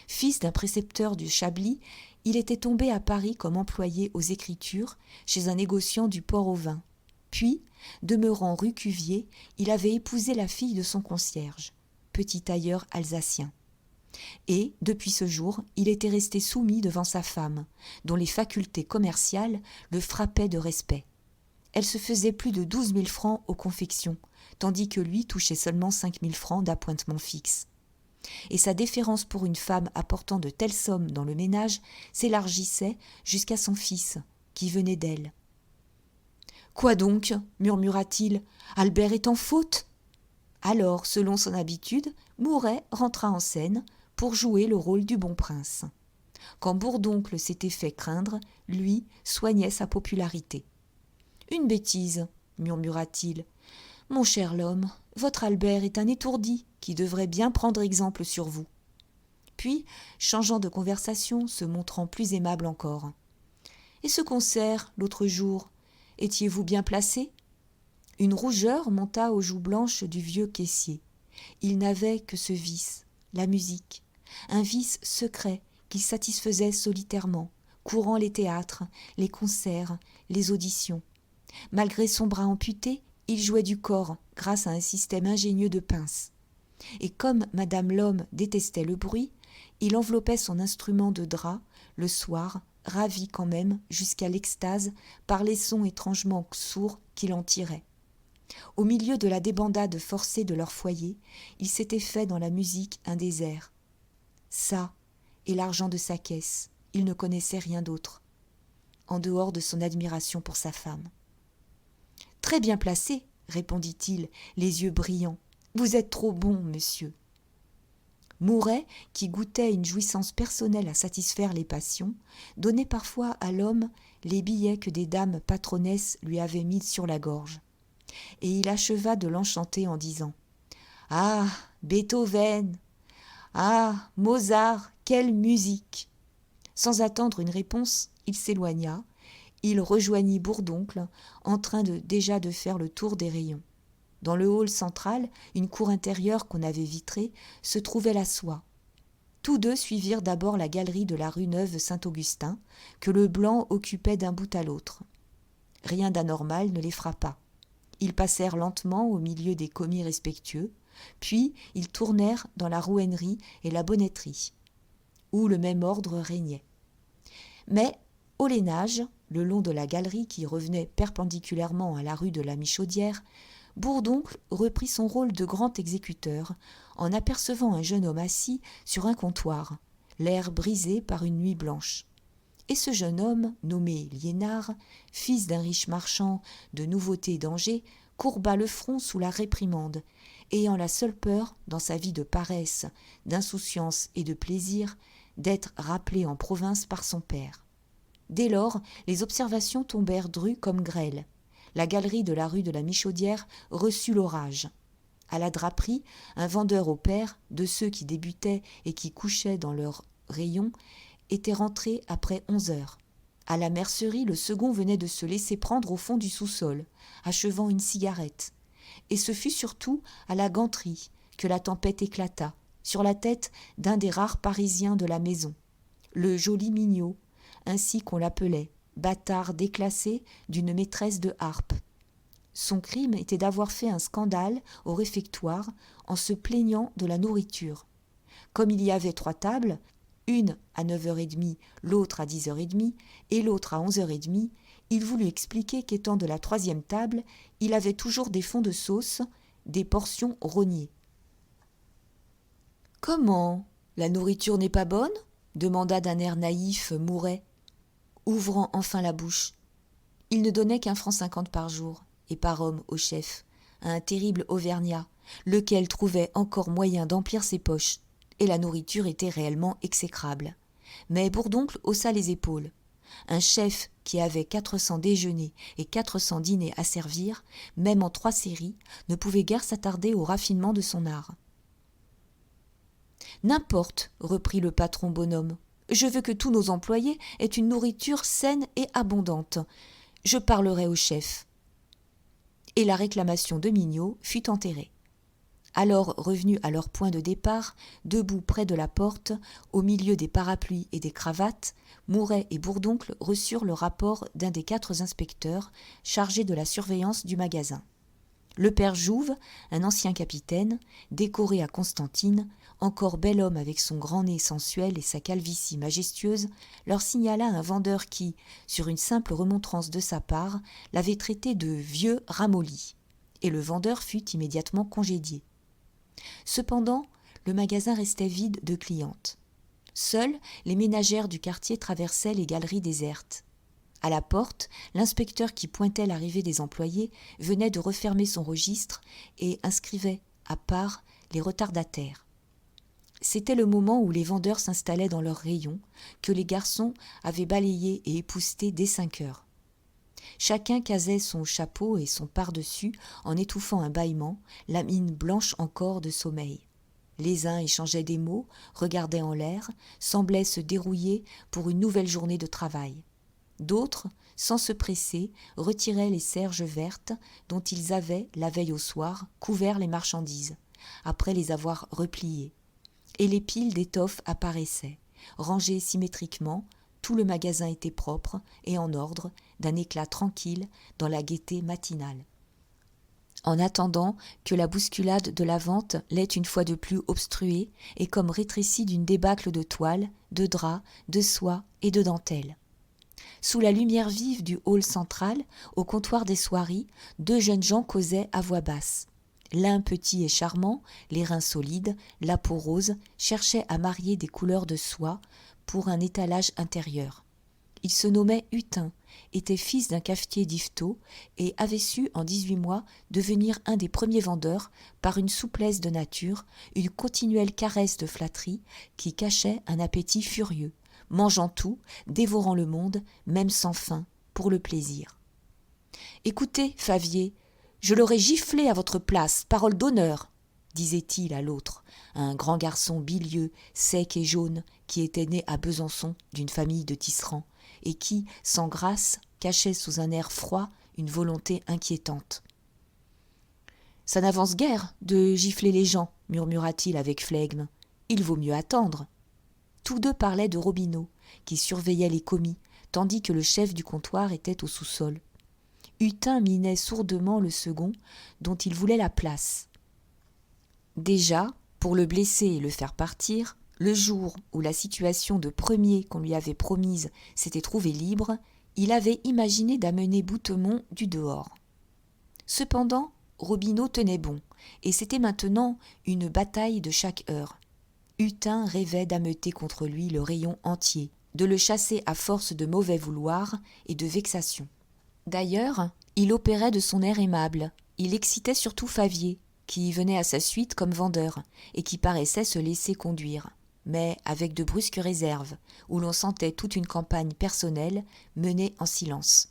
Fils d'un précepteur du Chablis, il était tombé à Paris comme employé aux Écritures chez un négociant du port au vin. Puis, demeurant rue Cuvier, il avait épousé la fille de son concierge, petit tailleur alsacien. Et, depuis ce jour, il était resté soumis devant sa femme, dont les facultés commerciales le frappaient de respect. Elle se faisait plus de 12 000 francs aux confections, tandis que lui touchait seulement 5 000 francs d'appointements fixes. Et sa déférence pour une femme apportant de telles sommes dans le ménage s'élargissait jusqu'à son fils, qui venait d'elle. « Quoi donc ?» murmura-t-il. « Albert est en faute ?» Alors, selon son habitude, Mouret rentra en scène pour jouer le rôle du bon prince. Quand Bourdoncle s'était fait craindre, lui soignait sa popularité. Une bêtise, murmura-t-il. Mon cher l'homme, votre Albert est un étourdi qui devrait bien prendre exemple sur vous. Puis, changeant de conversation, se montrant plus aimable encore. Et ce concert, l'autre jour, étiez-vous bien placé ? Une rougeur monta aux joues blanches du vieux caissier. Il n'avait que ce vice, la musique, un vice secret qu'il satisfaisait solitairement, courant les théâtres, les concerts, les auditions. Malgré son bras amputé, il jouait du corps grâce à un système ingénieux de pinces. Et comme Madame L'Homme détestait le bruit, il enveloppait son instrument de drap, le soir, ravi quand même, jusqu'à l'extase, par les sons étrangement sourds qu'il en tirait. Au milieu de la débandade forcée de leur foyer, il s'était fait dans la musique un désert. Ça, et l'argent de sa caisse, il ne connaissait rien d'autre, en dehors de son admiration pour sa femme. « Très bien placé, » répondit-il, les yeux brillants. « Vous êtes trop bon, monsieur. » Mouret, qui goûtait une jouissance personnelle à satisfaire les passions, donnait parfois à l'homme les billets que des dames patronesses lui avaient mis sur la gorge. Et il acheva de l'enchanter en disant « Ah, Beethoven ! Ah, Mozart, quelle musique !» Sans attendre une réponse, il s'éloigna. Il rejoignit Bourdoncle, en train déjà de faire le tour des rayons. Dans le hall central, une cour intérieure qu'on avait vitrée, se trouvait la soie. Tous deux suivirent d'abord la galerie de la rue Neuve-Saint-Augustin, que le blanc occupait d'un bout à l'autre. Rien d'anormal ne les frappa. Ils passèrent lentement au milieu des commis respectueux, puis ils tournèrent dans la rouennerie et la bonnetterie, où le même ordre régnait. Mais, au Lénage, le long de la galerie qui revenait perpendiculairement à la rue de la Michaudière, Bourdoncle reprit son rôle de grand exécuteur en apercevant un jeune homme assis sur un comptoir, l'air brisé par une nuit blanche. Et ce jeune homme, nommé Liénard, fils d'un riche marchand de nouveautés d'Angers, courba le front sous la réprimande, ayant la seule peur, dans sa vie de paresse, d'insouciance et de plaisir, d'être rappelé en province par son père. Dès lors, les observations tombèrent drues comme grêle. La galerie de la rue de la Michaudière reçut l'orage. À la draperie, un vendeur au pair, de ceux qui débutaient et qui couchaient dans leurs rayons, était rentré après 11 heures. À la mercerie, le second venait de se laisser prendre au fond du sous-sol, achevant une cigarette. Et ce fut surtout à la ganterie que la tempête éclata, sur la tête d'un des rares Parisiens de la maison, le joli Mignot, ainsi qu'on l'appelait, bâtard déclassé d'une maîtresse de harpe. Son crime était d'avoir fait un scandale au réfectoire en se plaignant de la nourriture. Comme il y avait 3 tables, une à 9h30, l'autre à 10h30 et l'autre à 11h30, il voulut expliquer qu'étant de la 3e table, il avait toujours des fonds de sauce, des portions rognées. « Comment ? La nourriture n'est pas bonne ? » demanda d'un air naïf Mouret, ouvrant enfin la bouche. Il ne donnait qu'1,50 franc par jour, et par homme au chef, à un terrible Auvergnat, lequel trouvait encore moyen d'emplir ses poches, et la nourriture était réellement exécrable. Mais Bourdoncle haussa les épaules. Un chef qui avait 400 déjeuners et 400 dîners à servir, même en 3 séries, ne pouvait guère s'attarder au raffinement de son art. « N'importe, reprit le patron bonhomme. Je veux que tous nos employés aient une nourriture saine et abondante. Je parlerai au chef. » Et la réclamation de Mignot fut enterrée. Alors revenus à leur point de départ, debout près de la porte, au milieu des parapluies et des cravates, Mouret et Bourdoncle reçurent le rapport d'un des 4 inspecteurs chargés de la surveillance du magasin. Le père Jouve, un ancien capitaine, décoré à Constantine, encore bel homme avec son grand nez sensuel et sa calvitie majestueuse, leur signala un vendeur qui, sur une simple remontrance de sa part, l'avait traité de vieux ramolli, et le vendeur fut immédiatement congédié. Cependant, le magasin restait vide de clientes. Seules les ménagères du quartier traversaient les galeries désertes. À la porte, l'inspecteur qui pointait l'arrivée des employés venait de refermer son registre et inscrivait à part les retardataires. C'était le moment où les vendeurs s'installaient dans leurs rayons, que les garçons avaient balayé et épousseté dès 5 heures. Chacun casait son chapeau et son pardessus en étouffant un bâillement, la mine blanche encore de sommeil. Les uns échangeaient des mots, regardaient en l'air, semblaient se dérouiller pour une nouvelle journée de travail. D'autres, sans se presser, retiraient les serges vertes dont ils avaient, la veille au soir, couvert les marchandises, après les avoir repliées. Et les piles d'étoffes apparaissaient, rangées symétriquement, tout le magasin était propre et en ordre, d'un éclat tranquille dans la gaieté matinale. En attendant que la bousculade de la vente l'ait une fois de plus obstruée et comme rétrécie d'une débâcle de toile, de drap, de soie et de dentelle. Sous la lumière vive du hall central, au comptoir des soieries, 2 jeunes gens causaient à voix basse. L'un petit et charmant, les reins solides, la peau rose, cherchait à marier des couleurs de soie pour un étalage intérieur. Il se nommait Hutin, était fils d'un cafetier d'Yvetot et avait su en 18 mois devenir un des premiers vendeurs par une souplesse de nature, une continuelle caresse de flatterie qui cachait un appétit furieux, mangeant tout, dévorant le monde, même sans faim, pour le plaisir. « Écoutez, Favier, je l'aurais giflé à votre place, parole d'honneur !» disait-il à l'autre, un grand garçon bilieux, sec et jaune, qui était né à Besançon d'une famille de tisserands, et qui, sans grâce, cachait sous un air froid une volonté inquiétante. « Ça n'avance guère de gifler les gens, murmura-t-il avec flegme. Il vaut mieux attendre. » Tous deux parlaient de Robineau, qui surveillait les commis, tandis que le chef du comptoir était au sous-sol. Hutin minait sourdement le second, dont il voulait la place. Déjà, pour le blesser et le faire partir, le jour où la situation de premier qu'on lui avait promise s'était trouvée libre, il avait imaginé d'amener Boutemont du dehors. Cependant, Robineau tenait bon, et c'était maintenant une bataille de chaque heure. Hutin rêvait d'ameuter contre lui le rayon entier, de le chasser à force de mauvais vouloir et de vexation. D'ailleurs, il opérait de son air aimable, il excitait surtout Favier, qui venait à sa suite comme vendeur, et qui paraissait se laisser conduire, mais avec de brusques réserves, où l'on sentait toute une campagne personnelle menée en silence.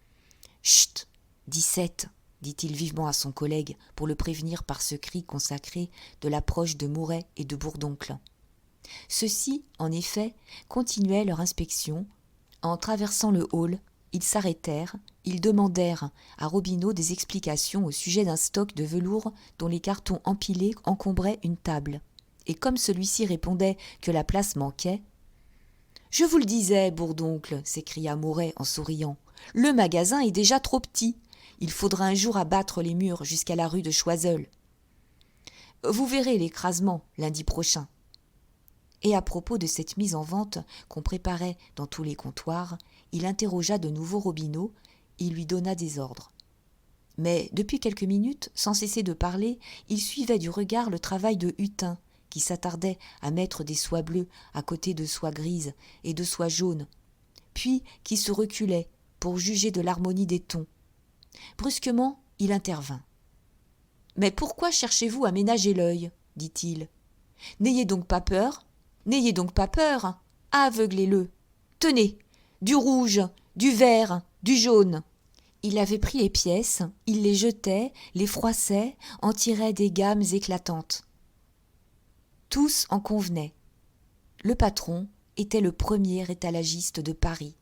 « Chut, 17 !» dit-il vivement à son collègue pour le prévenir par ce cri consacré de l'approche de Mouret et de Bourdoncle. Ceux-ci, en effet, continuaient leur inspection. En traversant le hall, ils s'arrêtèrent, ils demandèrent à Robineau des explications au sujet d'un stock de velours dont les cartons empilés encombraient une table. Et comme celui-ci répondait que la place manquait, « Je vous le disais, Bourdoncle, s'écria Mouret en souriant, le magasin est déjà trop petit. Il faudra un jour abattre les murs jusqu'à la rue de Choiseul. Vous verrez l'écrasement lundi prochain. » Et à propos de cette mise en vente qu'on préparait dans tous les comptoirs, il interrogea de nouveau Robineau, il lui donna des ordres. Mais depuis quelques minutes, sans cesser de parler, il suivait du regard le travail de Hutin, qui s'attardait à mettre des soies bleues à côté de soies grises et de soies jaunes, puis qui se reculait pour juger de l'harmonie des tons. Brusquement, il intervint. « Mais pourquoi cherchez-vous à ménager l'œil ?» dit-il. « N'ayez donc pas peur, aveuglez-le. Tenez, du rouge, du vert, du jaune. » Il avait pris les pièces, il les jetait, les froissait, en tirait des gammes éclatantes. Tous en convenaient. Le patron était le premier étalagiste de Paris,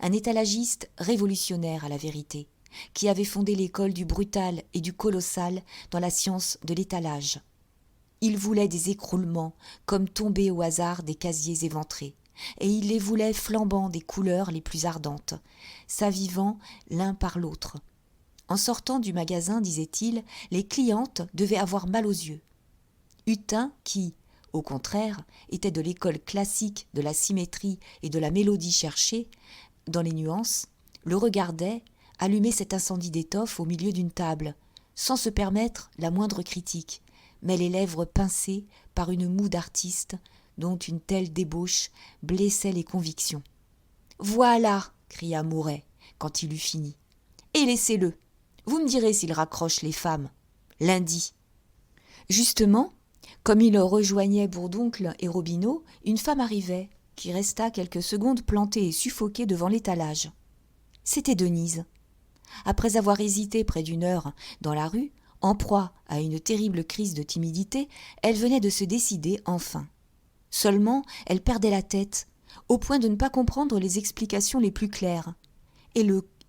un étalagiste révolutionnaire à la vérité, qui avait fondé l'école du brutal et du colossal dans la science de l'étalage. Il voulait des écroulements, comme tomber au hasard des casiers éventrés, et il les voulait flambant des couleurs les plus ardentes, s'avivant l'un par l'autre. En sortant du magasin, disait-il, les clientes devaient avoir mal aux yeux. Hutin, qui, au contraire, était de l'école classique de la symétrie et de la mélodie cherchée, dans les nuances, le regardait allumer cet incendie d'étoffe au milieu d'une table, sans se permettre la moindre critique, mais les lèvres pincées par une moue d'artiste dont une telle débauche blessait les convictions. « Voilà !» cria Mouret, quand il eut fini. « Et laissez-le. Vous me direz s'il raccroche les femmes. Lundi. » Justement, comme il rejoignait Bourdoncle et Robineau, une femme arrivait, qui resta quelques secondes plantée et suffoquée devant l'étalage. C'était Denise. Après avoir hésité près d'une heure dans la rue, en proie à une terrible crise de timidité, elle venait de se décider enfin. Seulement, elle perdait la tête, au point de ne pas comprendre les explications les plus claires. Et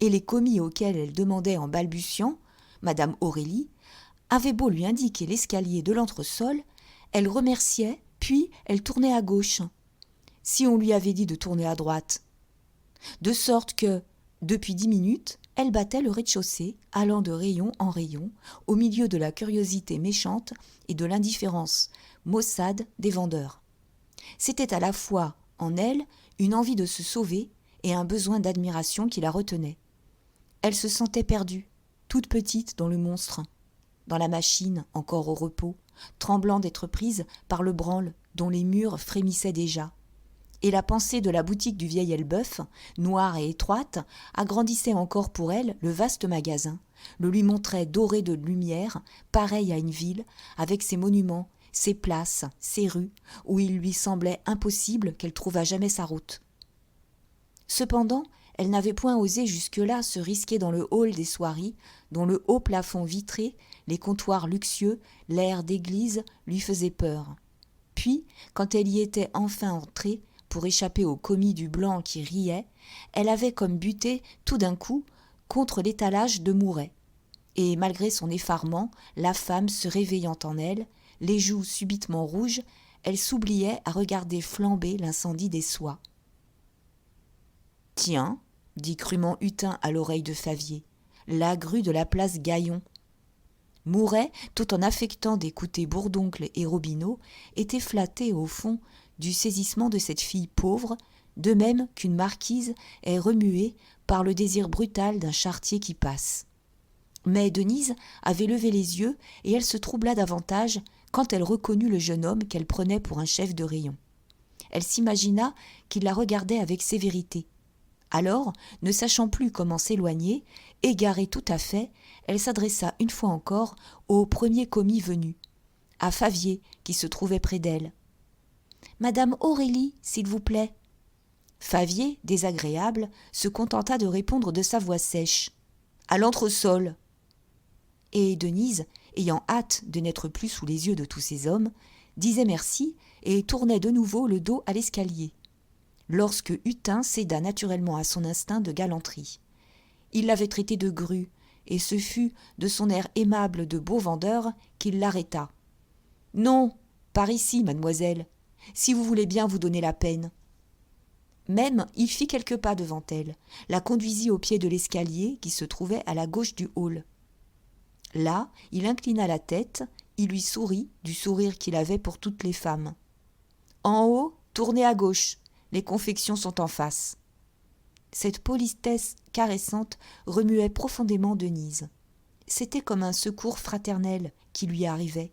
les commis auxquels elle demandait en balbutiant, Madame Aurélie, avait beau lui indiquer l'escalier de l'entresol, elle remerciait, puis elle tournait à gauche, si on lui avait dit de tourner à droite. De sorte que, depuis 10 minutes, elle battait le rez-de-chaussée, allant de rayon en rayon, au milieu de la curiosité méchante et de l'indifférence maussade des vendeurs. C'était à la fois, en elle, une envie de se sauver et un besoin d'admiration qui la retenait. Elle se sentait perdue, toute petite dans le monstre, dans la machine encore au repos, tremblant d'être prise par le branle dont les murs frémissaient déjà. Et la pensée de la boutique du vieil Elbeuf, noire et étroite, agrandissait encore pour elle le vaste magasin, le lui montrait doré de lumière, pareil à une ville, avec ses monuments, ses places, ses rues, où il lui semblait impossible qu'elle trouvât jamais sa route. Cependant, elle n'avait point osé jusque-là se risquer dans le hall des soieries, dont le haut plafond vitré, les comptoirs luxueux, l'air d'église lui faisaient peur. Puis, quand elle y était enfin entrée, pour échapper aux commis du blanc qui riaient, elle avait comme buté tout d'un coup contre l'étalage de Mouret. Et malgré son effarement, la femme se réveillant en elle, les joues subitement rouges, elle s'oubliait à regarder flamber l'incendie des soies. « Tiens, dit crûment Hutin à l'oreille de Favier, la grue de la place Gaillon. » Mouret, tout en affectant d'écouter Bourdoncle et Robineau, était flatté au fond du saisissement de cette fille pauvre, de même qu'une marquise est remuée par le désir brutal d'un charretier qui passe. Mais Denise avait levé les yeux et elle se troubla davantage quand elle reconnut le jeune homme qu'elle prenait pour un chef de rayon. Elle s'imagina qu'il la regardait avec sévérité. Alors, ne sachant plus comment s'éloigner, égarée tout à fait, elle s'adressa une fois encore au premier commis venu, à Favier qui se trouvait près d'elle. « Madame Aurélie, s'il vous plaît. » Favier, désagréable, se contenta de répondre de sa voix sèche. « À l'entresol. » Et Denise, ayant hâte de n'être plus sous les yeux de tous ces hommes, disait merci et tournait de nouveau le dos à l'escalier, lorsque Hutin céda naturellement à son instinct de galanterie. Il l'avait traité de grue, et ce fut de son air aimable de beau vendeur qu'il l'arrêta. « Non, par ici, mademoiselle, si vous voulez bien vous donner la peine. » Même il fit quelques pas devant elle, la conduisit au pied de l'escalier qui se trouvait à la gauche du hall. Là, il inclina la tête, il lui sourit du sourire qu'il avait pour toutes les femmes. « En haut, tournez à gauche, les confections sont en face. » Cette politesse caressante remuait profondément Denise. C'était comme un secours fraternel qui lui arrivait.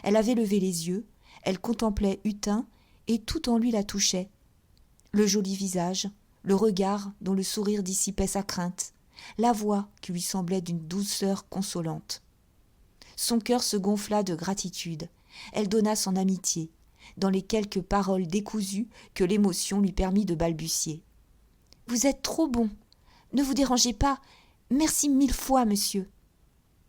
Elle avait levé les yeux, elle contemplait Hutin et tout en lui la touchait. Le joli visage, le regard dont le sourire dissipait sa crainte, la voix qui lui semblait d'une douceur consolante. Son cœur se gonfla de gratitude. Elle donna son amitié, dans les quelques paroles décousues que l'émotion lui permit de balbutier. « Vous êtes trop bon. Ne vous dérangez pas. Merci 1000 fois, monsieur. »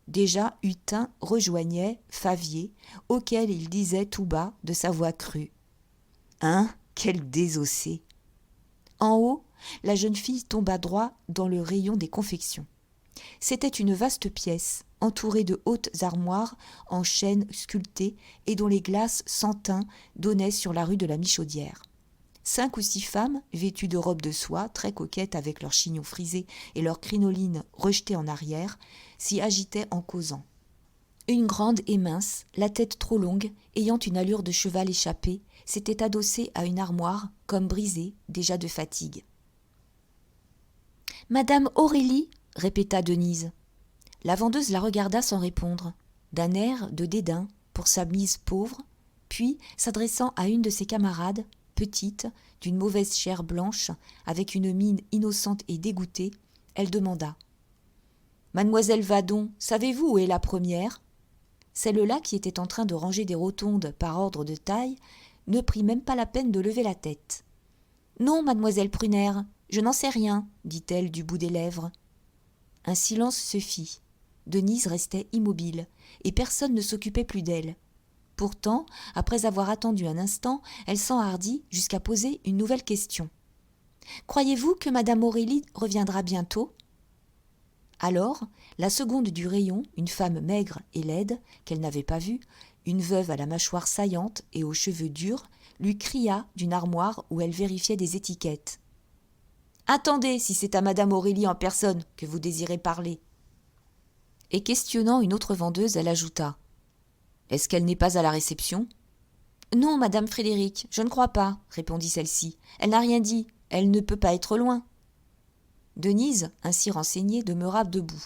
Déjà Hutin rejoignait Favier, auquel il disait tout bas de sa voix crue. « Hein, quel désossé !» En haut, la jeune fille tomba droit dans le rayon des confections. C'était une vaste pièce, entourée de hautes armoires en chêne sculpté et dont les glaces sans teint donnaient sur la rue de la Michaudière. 5 ou 6 femmes, vêtues de robes de soie, très coquettes avec leurs chignons frisés et leurs crinolines rejetées en arrière, s'y agitaient en causant. Une grande et mince, la tête trop longue, ayant une allure de cheval échappé, s'était adossée à une armoire, comme brisée, déjà de fatigue. « Madame Aurélie » répéta Denise. La vendeuse la regarda sans répondre, d'un air de dédain pour sa mise pauvre, puis, s'adressant à une de ses camarades, petite, d'une mauvaise chair blanche, avec une mine innocente et dégoûtée, elle demanda « Mademoiselle Vadon, savez-vous où est la première ?» Celle-là, qui était en train de ranger des rotondes par ordre de taille, ne prit même pas la peine de lever la tête. « Non, mademoiselle Prunaire, je n'en sais rien, dit-elle du bout des lèvres. « Un silence se fit. Denise restait immobile, et personne ne s'occupait plus d'elle. Pourtant, après avoir attendu un instant, elle s'enhardit jusqu'à poser une nouvelle question. « Croyez-vous que madame Aurélie reviendra bientôt ?» Alors, la seconde du rayon, une femme maigre et laide, qu'elle n'avait pas vue, une veuve à la mâchoire saillante et aux cheveux durs, lui cria d'une armoire où elle vérifiait des étiquettes. « Attendez, si c'est à madame Aurélie en personne que vous désirez parler. » Et questionnant une autre vendeuse, elle ajouta. « Est-ce qu'elle n'est pas à la réception ?»« Non, madame Frédéric, je ne crois pas, » répondit celle-ci. « Elle n'a rien dit, elle ne peut pas être loin. » Denise, ainsi renseignée, demeura debout.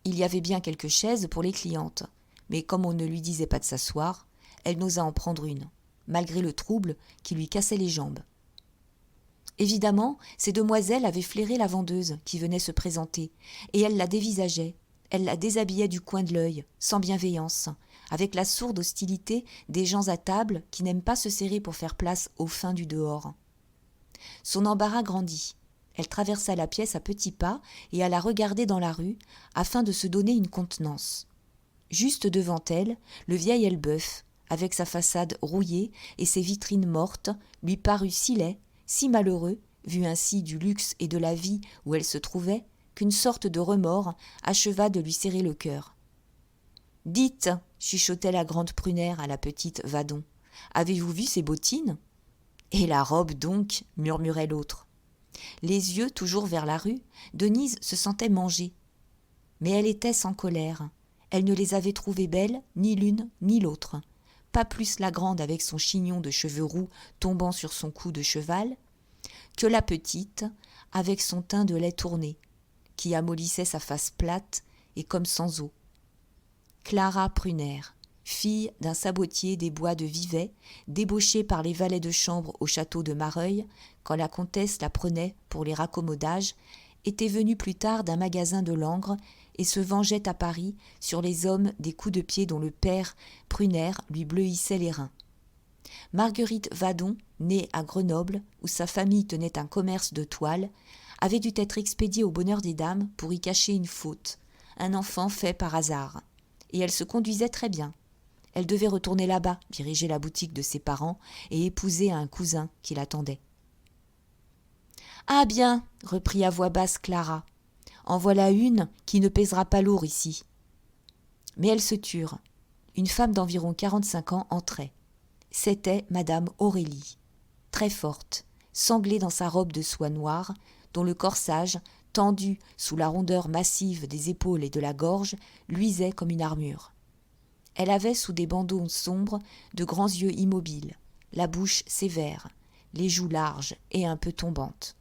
Il y avait bien quelques chaises pour les clientes, mais comme on ne lui disait pas de s'asseoir, elle n'osa en prendre une, malgré le trouble qui lui cassait les jambes. Évidemment, ces demoiselles avaient flairé la vendeuse qui venait se présenter, et elle la dévisageait, elle la déshabillait du coin de l'œil, sans bienveillance, avec la sourde hostilité des gens à table qui n'aiment pas se serrer pour faire place aux fins du dehors. Son embarras grandit. Elle traversa la pièce à petits pas et alla regarder dans la rue afin de se donner une contenance. Juste devant elle, le vieil Elbeuf, avec sa façade rouillée et ses vitrines mortes, lui parut si laid, si malheureux, vu ainsi du luxe et de la vie où elle se trouvait, qu'une sorte de remords acheva de lui serrer le cœur. « Dites, chuchotait la grande Prunaire à la petite Vadon, avez-vous vu ces bottines ?»« Et la robe donc » murmurait l'autre. Les yeux toujours vers la rue, Denise se sentait manger. Mais elle était sans colère. Elle ne les avait trouvées belles, ni l'une ni l'autre. Pas plus la grande avec son chignon de cheveux roux tombant sur son cou de cheval, que la petite avec son teint de lait tourné, qui amollissait sa face plate et comme sans os. Clara Prunaire, fille d'un sabotier des bois de Vivet, débauchée par les valets de chambre au château de Mareuil, quand la comtesse la prenait pour les raccommodages, était venue plus tard d'un magasin de Langres et se vengeait à Paris sur les hommes des coups de pied dont le père Prunaire lui bleuissait les reins. Marguerite Vadon, née à Grenoble, où sa famille tenait un commerce de toile, avait dû être expédiée au Bonheur des Dames pour y cacher une faute, un enfant fait par hasard. Et elle se conduisait très bien. Elle devait retourner là-bas, diriger la boutique de ses parents et épouser un cousin qui l'attendait. « Ah bien, reprit à voix basse Clara, en voilà une qui ne pèsera pas lourd ici. » Mais elles se turent. Une femme d'environ 45 ans entrait. C'était madame Aurélie, très forte, sanglée dans sa robe de soie noire, dont le corsage, tendu sous la rondeur massive des épaules et de la gorge, luisait comme une armure. Elle avait sous des bandeaux sombres de grands yeux immobiles, la bouche sévère, les joues larges et un peu tombantes.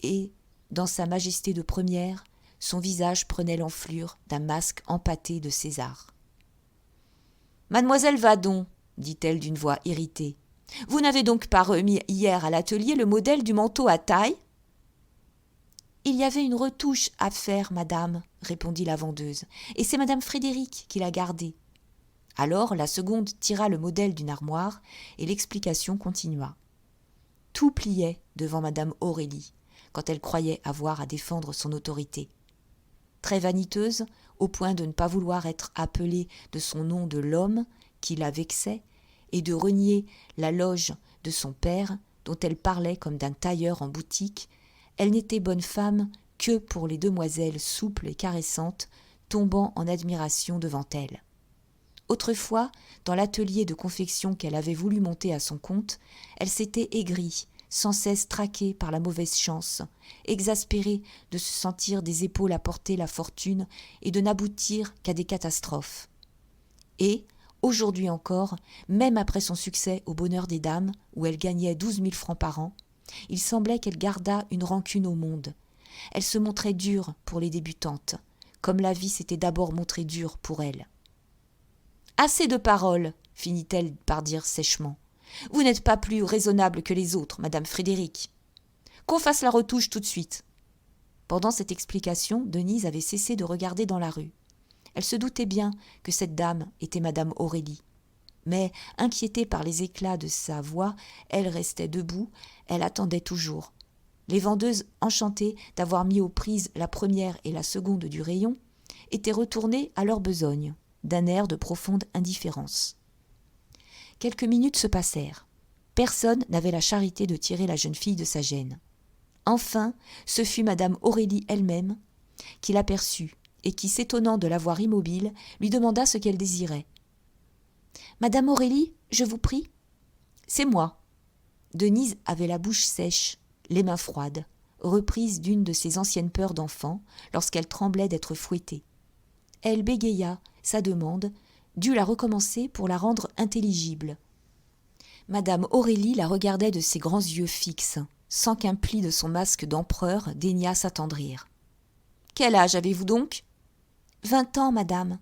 Et, dans sa majesté de première, son visage prenait l'enflure d'un masque empâté de César. « Mademoiselle Vadon, dit-elle d'une voix irritée, vous n'avez donc pas remis hier à l'atelier le modèle du manteau à taille ?»« Il y avait une retouche à faire, madame, répondit la vendeuse, et c'est madame Frédéric qui l'a gardée. » Alors la seconde tira le modèle d'une armoire et l'explication continua. Tout pliait devant madame Aurélie, quand elle croyait avoir à défendre son autorité. Très vaniteuse, au point de ne pas vouloir être appelée de son nom de l'homme qui la vexait, et de renier la loge de son père, dont elle parlait comme d'un tailleur en boutique, elle n'était bonne femme que pour les demoiselles souples et caressantes, tombant en admiration devant elle. Autrefois, dans l'atelier de confection qu'elle avait voulu monter à son compte, elle s'était aigrie, sans cesse traquée par la mauvaise chance, exaspérée de se sentir des épaules à porter la fortune et de n'aboutir qu'à des catastrophes. Et, aujourd'hui encore, même après son succès au Bonheur des Dames, où elle gagnait 12 000 francs par an, il semblait qu'elle gardât une rancune au monde. Elle se montrait dure pour les débutantes, comme la vie s'était d'abord montrée dure pour elle. « Assez de paroles, finit-elle par dire sèchement. Vous n'êtes pas plus raisonnable que les autres, madame Frédéric. Qu'on fasse la retouche tout de suite. » Pendant cette explication, Denise avait cessé de regarder dans la rue. Elle se doutait bien que cette dame était madame Aurélie. Mais, inquiétée par les éclats de sa voix, elle restait debout, elle attendait toujours. Les vendeuses, enchantées d'avoir mis aux prises la première et la seconde du rayon, étaient retournées à leur besogne, d'un air de profonde indifférence. Quelques minutes se passèrent. Personne n'avait la charité de tirer la jeune fille de sa gêne. Enfin, ce fut madame Aurélie elle-même qui l'aperçut et qui, s'étonnant de la voir immobile, lui demanda ce qu'elle désirait. « Madame Aurélie, je vous prie ?»« C'est moi. » Denise avait la bouche sèche, les mains froides, reprise d'une de ses anciennes peurs d'enfant lorsqu'elle tremblait d'être fouettée. Elle bégaya sa demande, dut la recommencer pour la rendre intelligible. Madame Aurélie la regardait de ses grands yeux fixes, sans qu'un pli de son masque d'empereur daignât s'attendrir. « Quel âge avez-vous donc ?»« 20 ans, madame. »«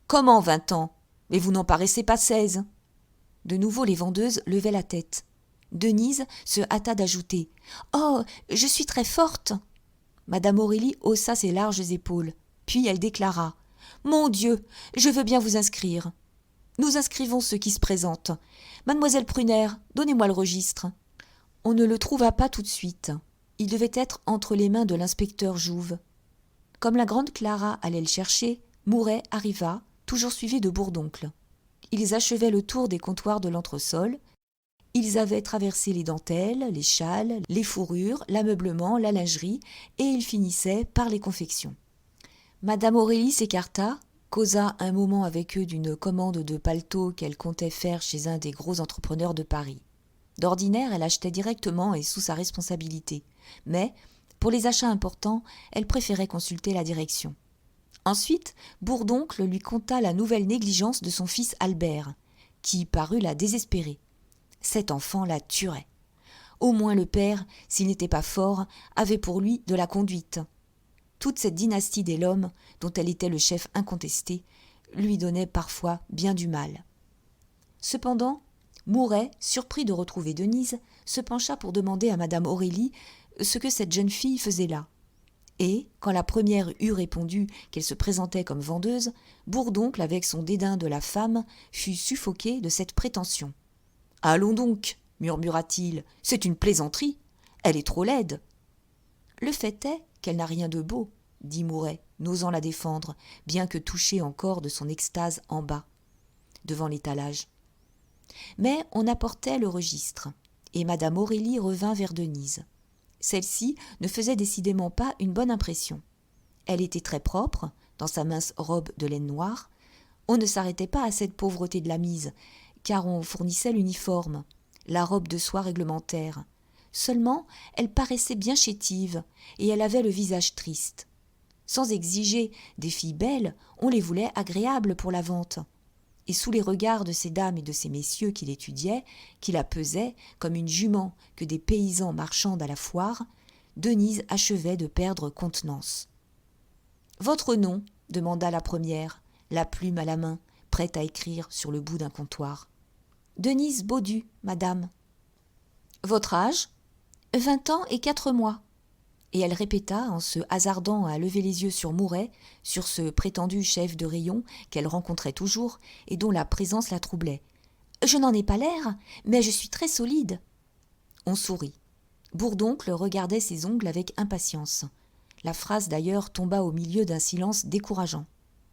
Comment 20 ans ? Mais vous n'en paraissez pas 16. » De nouveau les vendeuses levaient la tête. Denise se hâta d'ajouter « Oh, je suis très forte !» Madame Aurélie haussa ses larges épaules, puis elle déclara « Mon Dieu, je veux bien vous inscrire. » Nous inscrivons ceux qui se présentent. Mademoiselle Prunaire, donnez-moi le registre. On ne le trouva pas tout de suite. Il devait être entre les mains de l'inspecteur Jouve. Comme la grande Clara allait le chercher, Mouret arriva, toujours suivi de Bourdoncle. Ils achevaient le tour des comptoirs de l'entresol. Ils avaient traversé les dentelles, les châles, les fourrures, l'ameublement, la lingerie, et ils finissaient par les confections. Madame Aurélie s'écarta, causa un moment avec eux d'une commande de paletot qu'elle comptait faire chez un des gros entrepreneurs de Paris. D'ordinaire, elle achetait directement et sous sa responsabilité, mais pour les achats importants, elle préférait consulter la direction. Ensuite, Bourdoncle lui conta la nouvelle négligence de son fils Albert, qui parut la désespérer. Cet enfant la tuerait. Au moins le père, s'il n'était pas fort, avait pour lui de la conduite. Toute cette dynastie des Lhomme, dont elle était le chef incontesté, lui donnait parfois bien du mal. Cependant, Mouret, surpris de retrouver Denise, se pencha pour demander à madame Aurélie ce que cette jeune fille faisait là. Et, quand la première eut répondu qu'elle se présentait comme vendeuse, Bourdoncle, avec son dédain de la femme, fut suffoqué de cette prétention. « Allons donc, murmura-t-il, c'est une plaisanterie. Elle est trop laide. »« Le fait est qu'elle n'a rien de beau, » dit Mouret, n'osant la défendre, bien que touché encore de son extase en bas, devant l'étalage. Mais on apportait le registre, et madame Aurélie revint vers Denise. Celle-ci ne faisait décidément pas une bonne impression. Elle était très propre, dans sa mince robe de laine noire. On ne s'arrêtait pas à cette pauvreté de la mise, car on fournissait l'uniforme, la robe de soie réglementaire. Seulement, elle paraissait bien chétive, et elle avait le visage triste. Sans exiger des filles belles, on les voulait agréables pour la vente. Et sous les regards de ces dames et de ces messieurs qui l'étudiaient, qui la pesaient comme une jument que des paysans marchandent à la foire, Denise achevait de perdre contenance. « Votre nom ?» demanda la première, la plume à la main, prête à écrire sur le bout d'un comptoir. « Denise Baudu, madame. »« Votre âge ?»« 20 ans et 4 mois. » Et elle répéta, en se hasardant à lever les yeux sur Mouret, sur ce prétendu chef de rayon qu'elle rencontrait toujours et dont la présence la troublait. « Je n'en ai pas l'air, mais je suis très solide. » On sourit. Bourdoncle regardait ses ongles avec impatience. La phrase d'ailleurs tomba au milieu d'un silence décourageant.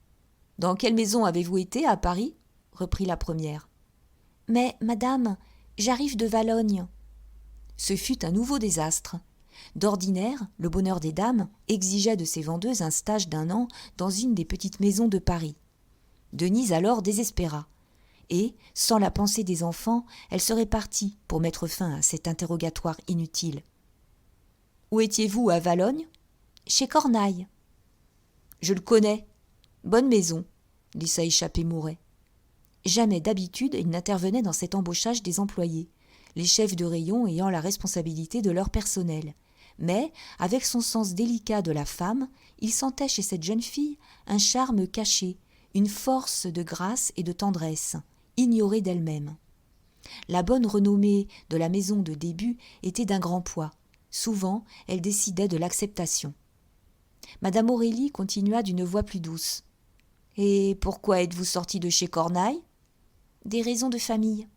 « Dans quelle maison avez-vous été à Paris ?» reprit la première. « Mais, madame, j'arrive de Valognes. » Ce fut un nouveau désastre. D'ordinaire, le bonheur des dames exigeait de ses vendeuses un stage d'1 an dans une des petites maisons de Paris. Denise alors désespéra. Et, sans la pensée des enfants, elle serait partie pour mettre fin à cet interrogatoire inutile. « Où étiez-vous à Valognes ?»« Chez Cornaille. »« Je le connais. Bonne maison, » laissa échapper Mouret. Jamais d'habitude il n'intervenait dans cet embauchage des employés, les chefs de rayon ayant la responsabilité de leur personnel. Mais, avec son sens délicat de la femme, il sentait chez cette jeune fille un charme caché, une force de grâce et de tendresse, ignorée d'elle-même. La bonne renommée de la maison de début était d'un grand poids. Souvent, elle décidait de l'acceptation. Madame Aurélie continua d'une voix plus douce. « Et pourquoi êtes-vous sortie de chez Cornaille ?»« Des raisons de famille, »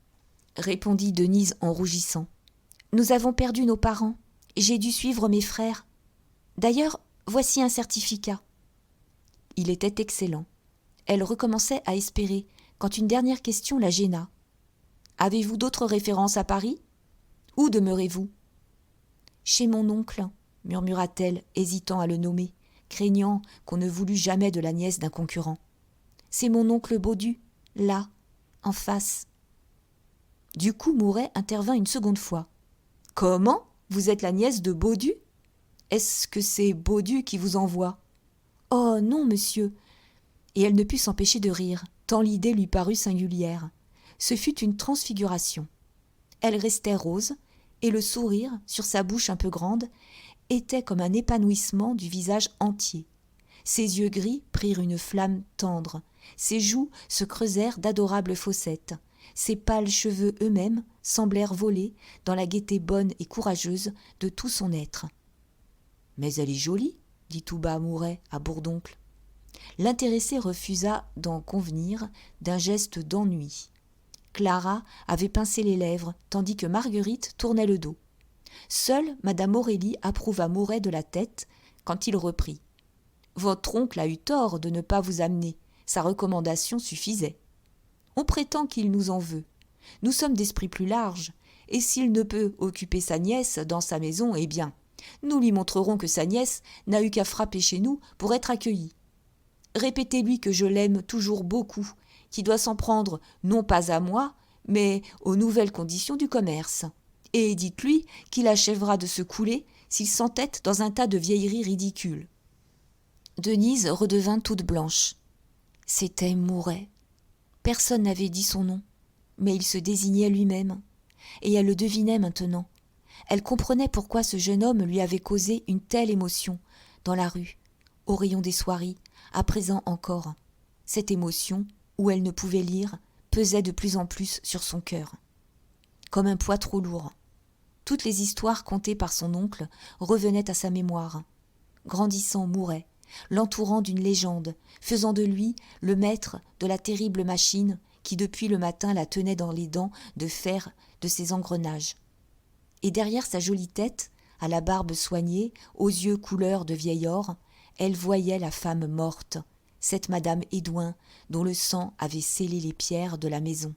répondit Denise en rougissant. « Nous avons perdu nos parents. J'ai dû suivre mes frères. D'ailleurs, voici un certificat. » Il était excellent. Elle recommençait à espérer, quand une dernière question la gêna. « Avez-vous d'autres références à Paris ? Où demeurez-vous ? » ?»« Chez mon oncle, » murmura-t-elle, hésitant à le nommer, craignant qu'on ne voulût jamais de la nièce d'un concurrent. « C'est mon oncle Baudu, là, en face. » Du coup, Mouret intervint une seconde fois. « Comment ? Vous êtes la nièce de Baudu ? Est-ce que c'est Baudu qui vous envoie ? » ?»« Oh non, monsieur !» Et elle ne put s'empêcher de rire, tant l'idée lui parut singulière. Ce fut une transfiguration. Elle restait rose, et le sourire, sur sa bouche un peu grande, était comme un épanouissement du visage entier. Ses yeux gris prirent une flamme tendre, ses joues se creusèrent d'adorables fossettes, ses pâles cheveux eux-mêmes semblèrent voler dans la gaieté bonne et courageuse de tout son être. « Mais elle est jolie, » dit tout bas Mouret à Bourdoncle. L'intéressé refusa d'en convenir d'un geste d'ennui. Clara avait pincé les lèvres, tandis que Marguerite tournait le dos. Seule madame Aurélie approuva Mouret de la tête quand il reprit. « Votre oncle a eu tort de ne pas vous amener. Sa recommandation suffisait. On prétend qu'il nous en veut. Nous sommes d'esprit plus large, et s'il ne peut occuper sa nièce dans sa maison, eh bien, nous lui montrerons que sa nièce n'a eu qu'à frapper chez nous pour être accueillie. Répétez-lui que je l'aime toujours beaucoup, qu'il doit s'en prendre non pas à moi, mais aux nouvelles conditions du commerce. Et dites-lui qu'il achèvera de se couler s'il s'entête dans un tas de vieilleries ridicules. » Denise redevint toute blanche. C'était Mouret. Personne n'avait dit son nom, mais il se désignait lui-même, et elle le devinait maintenant. Elle comprenait pourquoi ce jeune homme lui avait causé une telle émotion, dans la rue, au rayon des soieries, à présent encore. Cette émotion, où elle ne pouvait lire, pesait de plus en plus sur son cœur. Comme un poids trop lourd. Toutes les histoires contées par son oncle revenaient à sa mémoire. Grandissant Mouret, l'entourant d'une légende, faisant de lui le maître de la terrible machine qui depuis le matin la tenait dans les dents de fer de ses engrenages. Et derrière sa jolie tête, à la barbe soignée, aux yeux couleur de vieil or, elle voyait la femme morte, cette madame Édouin dont le sang avait scellé les pierres de la maison.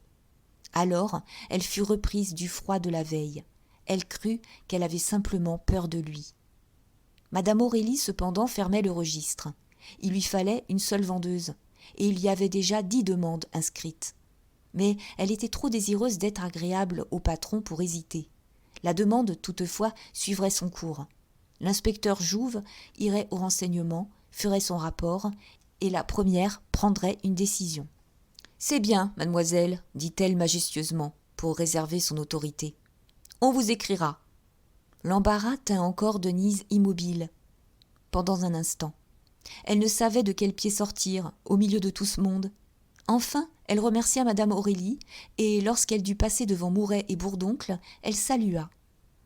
Alors elle fut reprise du froid de la veille. Elle crut qu'elle avait simplement peur de lui. Madame Aurélie cependant fermait le registre. Il lui fallait une seule vendeuse, et il y avait déjà 10 demandes inscrites. Mais elle était trop désireuse d'être agréable au patron pour hésiter. La demande, toutefois, suivrait son cours. L'inspecteur Jouve irait au renseignement, ferait son rapport, et la première prendrait une décision. « C'est bien, mademoiselle, dit-elle majestueusement, pour réserver son autorité. On vous écrira. » L'embarras tint encore Denise immobile, pendant un instant. Elle ne savait de quel pied sortir, au milieu de tout ce monde. Enfin, elle remercia madame Aurélie, et lorsqu'elle dut passer devant Mouret et Bourdoncle, elle salua.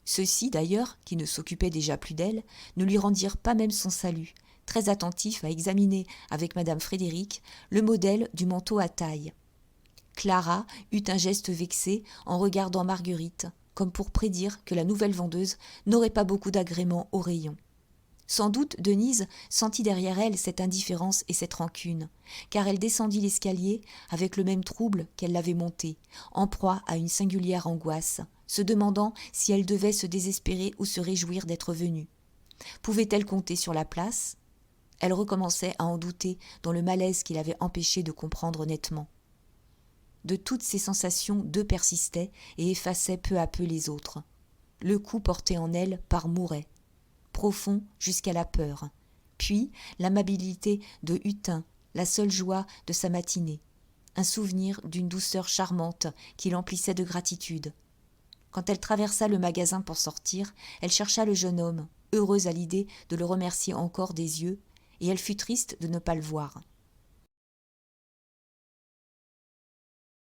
Ceux-ci, d'ailleurs, qui ne s'occupaient déjà plus d'elle, ne lui rendirent pas même son salut, très attentifs à examiner avec madame Frédéric le modèle du manteau à taille. Clara eut un geste vexé en regardant Marguerite, comme pour prédire que la nouvelle vendeuse n'aurait pas beaucoup d'agréments au rayon. Sans doute Denise sentit derrière elle cette indifférence et cette rancune, car elle descendit l'escalier avec le même trouble qu'elle l'avait monté, en proie à une singulière angoisse, se demandant si elle devait se désespérer ou se réjouir d'être venue. Pouvait-elle compter sur la place ? Elle recommençait à en douter dans le malaise qui l'avait empêchée de comprendre nettement. De toutes ces sensations, 2 persistaient et effaçaient peu à peu les autres. Le coup porté en elle par Mouret, profond jusqu'à la peur, puis l'amabilité de Hutin, la seule joie de sa matinée, un souvenir d'une douceur charmante qui l'emplissait de gratitude. Quand elle traversa le magasin pour sortir, elle chercha le jeune homme, heureuse à l'idée de le remercier encore des yeux, et elle fut triste de ne pas le voir.